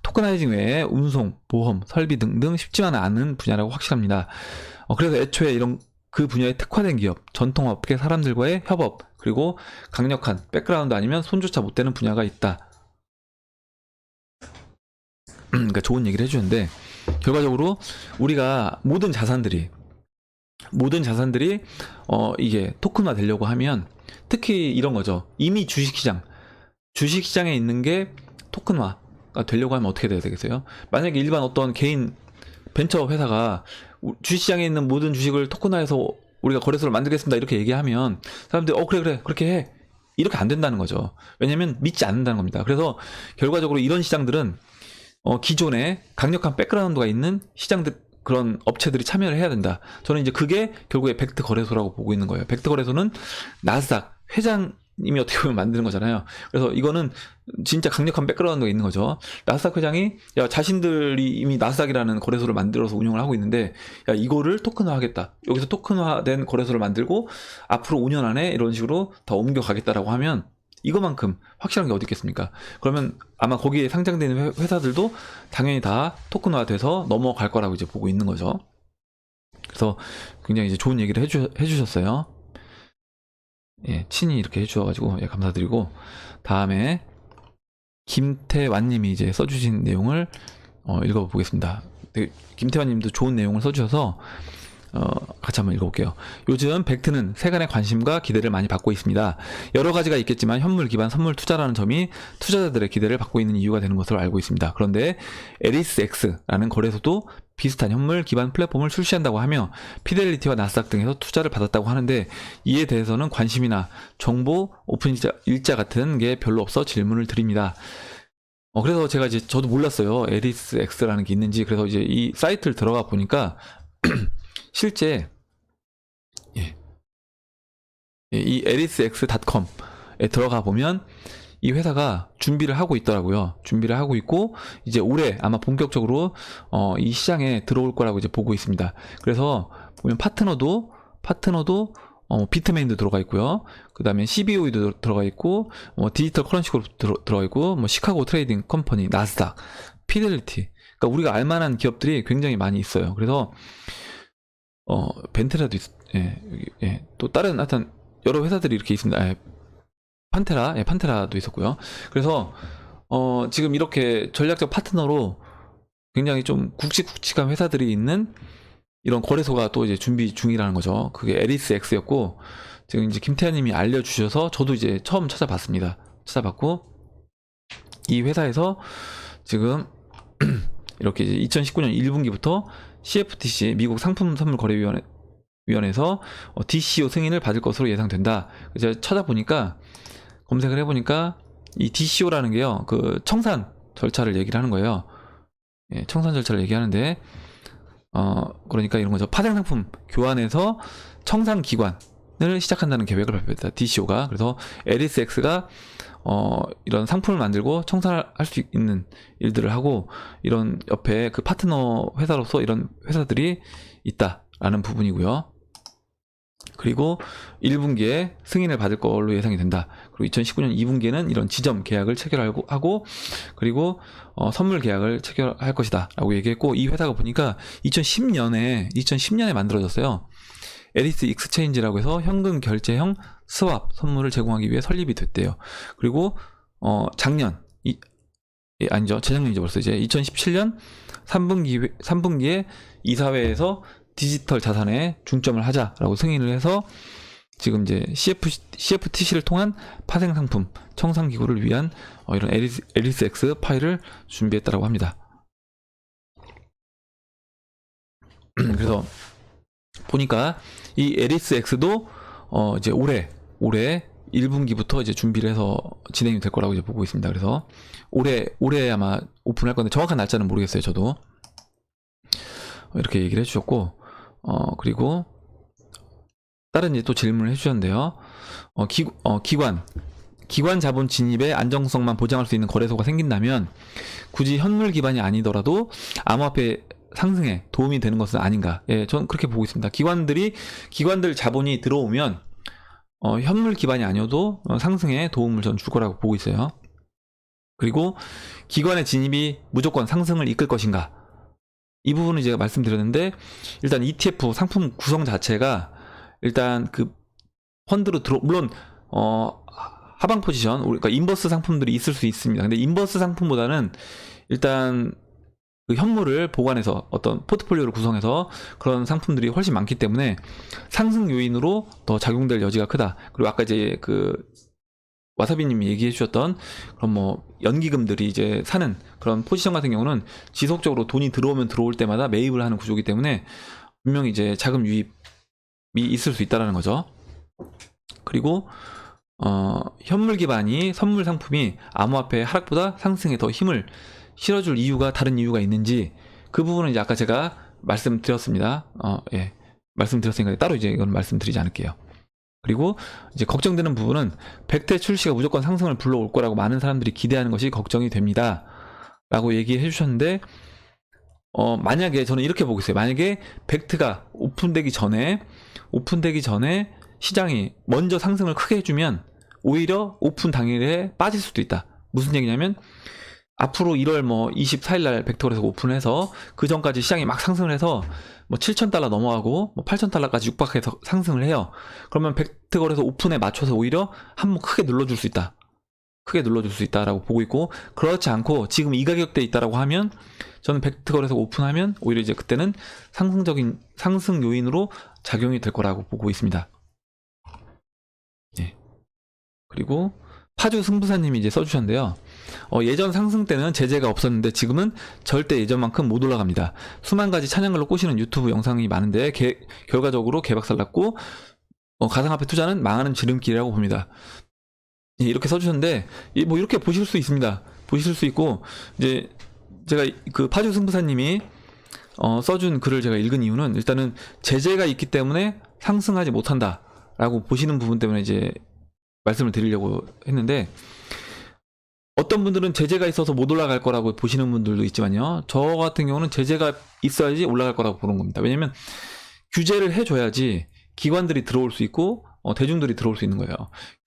토크나이징 외에 운송, 보험, 설비 등등 쉽지만 않은 분야라고 확실합니다. 그래서 애초에 이런 그 분야에 특화된 기업, 전통업계 사람들과의 협업, 그리고 강력한 백그라운드 아니면 손조차 못 대는 분야가 있다. 그러니까 좋은 얘기를 해주는데, 결과적으로 우리가 모든 자산들이 이게 토큰화 되려고 하면 특히 이런 거죠. 이미 주식시장에 있는 게 토큰화가 되려고 하면 어떻게 돼야 되겠어요? 만약에 일반 어떤 개인 벤처 회사가 주식시장에 있는 모든 주식을 토큰화해서 우리가 거래소를 만들겠습니다 이렇게 얘기하면 사람들이 그래 그렇게 해 이렇게 안 된다는 거죠. 왜냐면 믿지 않는다는 겁니다. 그래서 결과적으로 이런 시장들은 기존에 강력한 백그라운드가 있는 시장들, 그런 업체들이 참여를 해야 된다. 저는 이제 그게 결국에 벡트 거래소라고 보고 있는 거예요. 벡트 거래소는 나스닥 회장님이 어떻게 보면 만드는 거잖아요. 그래서 이거는 진짜 강력한 백그라운드가 있는 거죠. 나스닥 회장이 자신들이 이미 나스닥이라는 거래소를 만들어서 운영을 하고 있는데 이거를 토큰화 하겠다. 여기서 토큰화된 거래소를 만들고 앞으로 5년 안에 이런 식으로 더 옮겨가겠다라고 하면 이거만큼 확실한 게 어디 있겠습니까? 그러면 아마 거기에 상장되는 회사들도 당연히 다 토큰화돼서 넘어갈 거라고 이제 보고 있는 거죠. 그래서 굉장히 이제 좋은 얘기를 해주셨어요. 예, 친히 이렇게 해주셔가지고 예, 감사드리고, 다음에 김태환님이 이제 써주신 내용을 읽어보겠습니다. 김태환님도 좋은 내용을 써주셔서 같이 한번 읽어볼게요. 요즘 벡트는 세간의 관심과 기대를 많이 받고 있습니다. 여러 가지가 있겠지만 현물 기반 선물 투자라는 점이 투자자들의 기대를 받고 있는 이유가 되는 것으로 알고 있습니다. 그런데 에리스X라는 거래소도 비슷한 현물 기반 플랫폼을 출시한다고 하며 피델리티와 나스닥 등에서 투자를 받았다고 하는데 이에 대해서는 관심이나 정보, 오픈 일자 같은 게 별로 없어 질문을 드립니다. 그래서 제가 이제 저도 몰랐어요. 에리스X라는 게 있는지. 그래서 이제 이 사이트를 들어가 보니까 실제 이 erisx.com에 들어가 보면 이 회사가 준비를 하고 있더라고요. 준비를 하고 있고 이제 올해 아마 본격적으로 이 시장에 들어올 거라고 이제 보고 있습니다. 그래서 보면 파트너도 비트메인도 들어가 있고요. 그 다음에 CBOE도 들어가 있고 디지털 커런시 그룹 들어가 있고 시카고 트레이딩 컴퍼니, 나스닥, 피델리티. 그러니까 우리가 알만한 기업들이 굉장히 많이 있어요. 그래서 벤테라도 또 다른 하여튼 여러 회사들이 이렇게 있습니다. 판테라도 있었고요. 그래서 지금 이렇게 전략적 파트너로 굉장히 좀 굵직굵직한 회사들이 있는 이런 거래소가 또 이제 준비 중이라는 거죠. 그게 에리스X였고, 지금 이제 김태환님이 알려주셔서 저도 이제 처음 찾아봤습니다. 찾아봤고, 이 회사에서 지금 이렇게 이제 2019년 1분기부터 CFTC 미국 상품 선물 거래위원회에서 DCO 승인을 받을 것으로 예상된다. 제가 찾아보니까 검색을 해보니까 이 DCO라는 게요, 그 청산 절차를 얘기를 하는 거예요. 예, 청산 절차를 얘기하는데, 그러니까 이런 거죠. 파생 상품 교환에서 청산 기관을 시작한다는 계획을 발표했다. DCO가. 그래서 LSX가 이런 상품을 만들고 청산할 수 있는 일들을 하고, 이런 옆에 그 파트너 회사로서 이런 회사들이 있다라는 부분이고요. 그리고 1분기에 승인을 받을 걸로 예상이 된다. 그리고 2019년 2분기에는 이런 지점 계약을 체결하고, 그리고 선물 계약을 체결할 것이다 라고 얘기했고, 이 회사가 보니까 2010년에 만들어졌어요. 에리스 익스체인지라고 해서 현금 결제형 스왑 선물을 제공하기 위해 설립이 됐대요. 그리고 재작년이죠. 벌써 이제 2017년 3분기에 이사회에서 디지털 자산에 중점을 하자라고 승인을 해서 지금 이제 CFTC를 통한 파생 상품 청산 기구를 위한 이런 에리스X 파일을 준비했다라고 합니다. 그래서 보니까 이 에리스X도 이제 올해 1분기부터 이제 준비를 해서 진행이 될 거라고 이제 보고 있습니다. 그래서 올해 아마 오픈할 건데 정확한 날짜는 모르겠어요. 저도 이렇게 얘기를 해주셨고, 그리고 다른 이제 또 질문을 해주셨는데요. 기관 자본 진입의 안정성만 보장할 수 있는 거래소가 생긴다면 굳이 현물 기반이 아니더라도 암호화폐 상승에 도움이 되는 것은 아닌가. 예, 저는 그렇게 보고 있습니다. 기관들 자본이 들어오면 현물 기반이 아니어도 상승에 도움을 전 줄 거라고 보고 있어요. 그리고 기관의 진입이 무조건 상승을 이끌 것인가, 이 부분은 제가 말씀드렸는데, 일단 ETF 상품 구성 자체가 일단 그 펀드로 물론 하방 포지션, 그러니까 인버스 상품들이 있을 수 있습니다. 근데 인버스 상품보다는 일단 그 현물을 보관해서 어떤 포트폴리오를 구성해서 그런 상품들이 훨씬 많기 때문에 상승 요인으로 더 작용될 여지가 크다. 그리고 아까 이제 그 와사비님이 얘기해 주셨던 그런 뭐 연기금들이 이제 사는 그런 포지션 같은 경우는 지속적으로 돈이 들어오면 들어올 때마다 매입을 하는 구조이기 때문에 분명히 이제 자금 유입이 있을 수 있다는 거죠. 그리고 현물 기반이 선물 상품이 암호화폐 하락보다 상승에 더 힘을 실어줄 다른 이유가 있는지, 그 부분은 이제 아까 제가 말씀드렸습니다. 예, 말씀드렸으니까 따로 이제 이건 말씀드리지 않을게요. 그리고 이제 걱정되는 부분은 백태 출시가 무조건 상승을 불러올 거라고 많은 사람들이 기대하는 것이 걱정이 됩니다 라고 얘기해 주셨는데, 만약에 저는 이렇게 보고 있어요. 만약에 벡트가 오픈되기 전에 시장이 먼저 상승을 크게 해주면 오히려 오픈 당일에 빠질 수도 있다. 무슨 얘기냐면, 앞으로 1월 24일 날 벡터거래소 오픈해서 그 전까지 시장이 막 상승을 해서 뭐 7,000달러 넘어가고 뭐 8,000달러까지 육박해서 상승을 해요. 그러면 벡터거래소 오픈에 맞춰서 오히려 한번 크게 눌러줄 수 있다. 크게 눌러줄 수 있다라고 보고 있고, 그렇지 않고 지금 이 가격대에 있다라고 하면 저는 벡터거래소 오픈하면 오히려 이제 그때는 상승적인 상승 요인으로 작용이 될 거라고 보고 있습니다. 예. 그리고 파주 승부사님이 이제 써주셨는데요. 예전 상승 때는 제재가 없었는데 지금은 절대 예전만큼 못 올라갑니다. 수만 가지 찬양글로 꼬시는 유튜브 영상이 많은데 결과적으로 개박살났고 가상화폐 투자는 망하는 지름길이라고 봅니다. 예, 이렇게 써주셨는데 뭐 이렇게 보실 수 있습니다. 보실 수 있고, 이제 제가 그 파주 승부사님이 써준 글을 제가 읽은 이유는 일단은 제재가 있기 때문에 상승하지 못한다라고 보시는 부분 때문에 이제 말씀을 드리려고 했는데, 어떤 분들은 제재가 있어서 못 올라갈 거라고 보시는 분들도 있지만요, 저 같은 경우는 제재가 있어야지 올라갈 거라고 보는 겁니다. 왜냐면 규제를 해줘야지 기관들이 들어올 수 있고 대중들이 들어올 수 있는 거예요.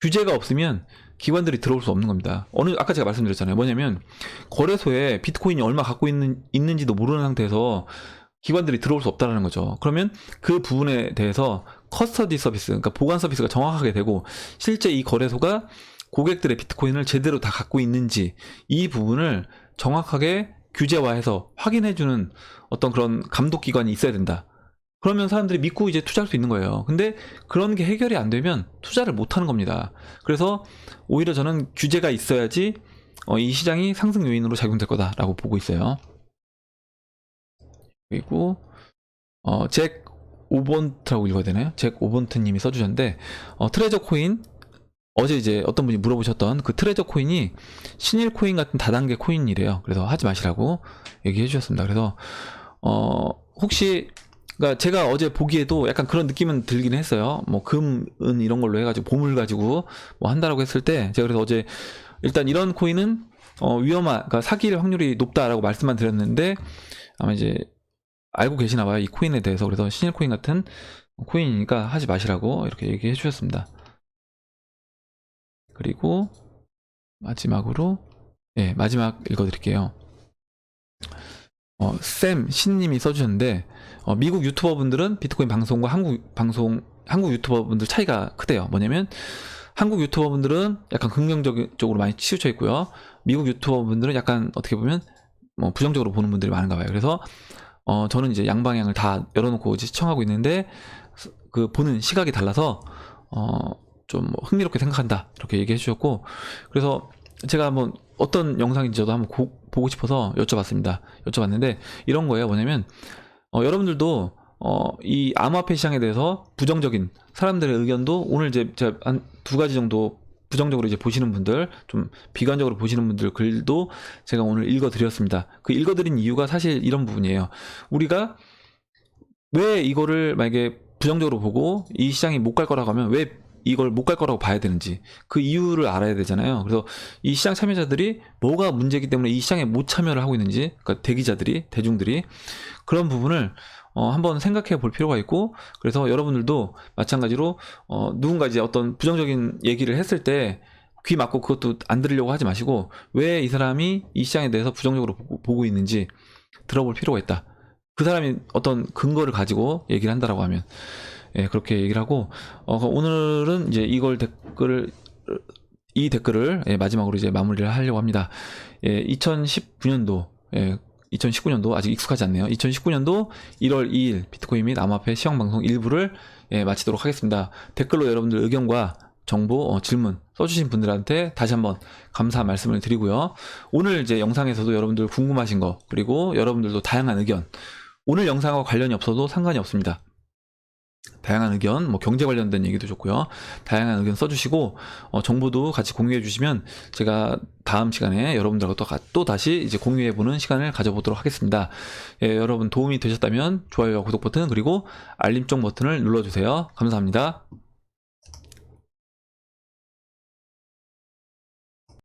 규제가 없으면 기관들이 들어올 수 없는 겁니다. 아까 제가 말씀드렸잖아요. 뭐냐면 거래소에 비트코인이 얼마 갖고 있는지도 모르는 상태에서 기관들이 들어올 수 없다는 거죠. 그러면 그 부분에 대해서 커스터디 서비스, 그러니까 보관 서비스가 정확하게 되고, 실제 이 거래소가 고객들의 비트코인을 제대로 다 갖고 있는지, 이 부분을 정확하게 규제화해서 확인해주는 어떤 그런 감독기관이 있어야 된다. 그러면 사람들이 믿고 이제 투자할 수 있는 거예요. 근데 그런 게 해결이 안 되면 투자를 못 하는 겁니다. 그래서 오히려 저는 규제가 있어야지 이 시장이 상승 요인으로 작용될 거다라고 보고 있어요. 그리고 잭 오본트라고 읽어야 되나요? 잭 오본트님이 써주셨는데 트레저 코인, 어제 이제 어떤 분이 물어보셨던 그 트레저 코인이 신일 코인 같은 다단계 코인이래요. 그래서 하지 마시라고 얘기해 주셨습니다. 그래서 혹시, 그러니까 제가 어제 보기에도 약간 그런 느낌은 들긴 했어요. 뭐 금은 이런 걸로 해가지고 보물 가지고 뭐 한다라고 했을 때, 제가 그래서 어제 일단 이런 코인은 그러니까 사기일 확률이 높다라고 말씀만 드렸는데, 아마 이제 알고 계시나 봐요, 이 코인에 대해서. 그래서 신일 코인 같은 코인이니까 하지 마시라고 이렇게 얘기해 주셨습니다. 그리고 마지막으로, 마지막 읽어드릴게요. 쌤 신님이 써주셨는데, 미국 유튜버분들은 비트코인 방송과 한국 유튜버분들 차이가 크대요. 뭐냐면 한국 유튜버분들은 약간 긍정적으로 많이 치우쳐 있고요. 미국 유튜버분들은 약간 어떻게 보면 뭐 부정적으로 보는 분들이 많은가 봐요. 그래서 저는 이제 양방향을 다 열어놓고 시청하고 있는데, 그 보는 시각이 달라서 좀 흥미롭게 생각한다 이렇게 얘기해 주셨고, 그래서 제가 한번 어떤 영상인지 저도 한번 보고 싶어서 여쭤봤는데 이런 거예요. 뭐냐면 여러분들도 이 암호화폐 시장에 대해서 부정적인 사람들의 의견도 오늘 제가 한 2가지 정도 부정적으로 이제 보시는 분들, 좀 비관적으로 보시는 분들 글도 제가 오늘 읽어드렸습니다. 그 읽어드린 이유가 사실 이런 부분이에요. 우리가 왜 이거를 만약에 부정적으로 보고 이 시장이 못 갈 거라고 하면 왜 이걸 못 갈 거라고 봐야 되는지, 그 이유를 알아야 되잖아요. 그래서 이 시장 참여자들이 뭐가 문제이기 때문에 이 시장에 못 참여를 하고 있는지, 그러니까 대중들이 그런 부분을 한번 생각해 볼 필요가 있고, 그래서 여러분들도 마찬가지로 누군가 이제 어떤 부정적인 얘기를 했을 때 귀 막고 그것도 안 들으려고 하지 마시고, 왜 이 사람이 이 시장에 대해서 부정적으로 보고 있는지 들어볼 필요가 있다. 그 사람이 어떤 근거를 가지고 얘기를 한다라고 하면, 그렇게 얘기를 하고, 오늘은 이제 이 댓글을 마지막으로 이제 마무리를 하려고 합니다. 2019년도 아직 익숙하지 않네요. 2019년도 1월 2일 비트코인 및 암호화폐 시황방송 일부를 마치도록 하겠습니다. 댓글로 여러분들 의견과 정보, 질문 써주신 분들한테 다시 한번 감사 말씀을 드리고요. 오늘 이제 영상에서도 여러분들 궁금하신 거, 그리고 여러분들도 다양한 의견, 오늘 영상과 관련이 없어도 상관이 없습니다. 다양한 의견, 뭐 경제 관련된 얘기도 좋고요. 다양한 의견 써주시고 정보도 같이 공유해 주시면 제가 다음 시간에 여러분들하고 또 다시 이제 공유해보는 시간을 가져보도록 하겠습니다. 여러분 도움이 되셨다면 좋아요와 구독 버튼, 그리고 알림종 버튼을 눌러주세요. 감사합니다.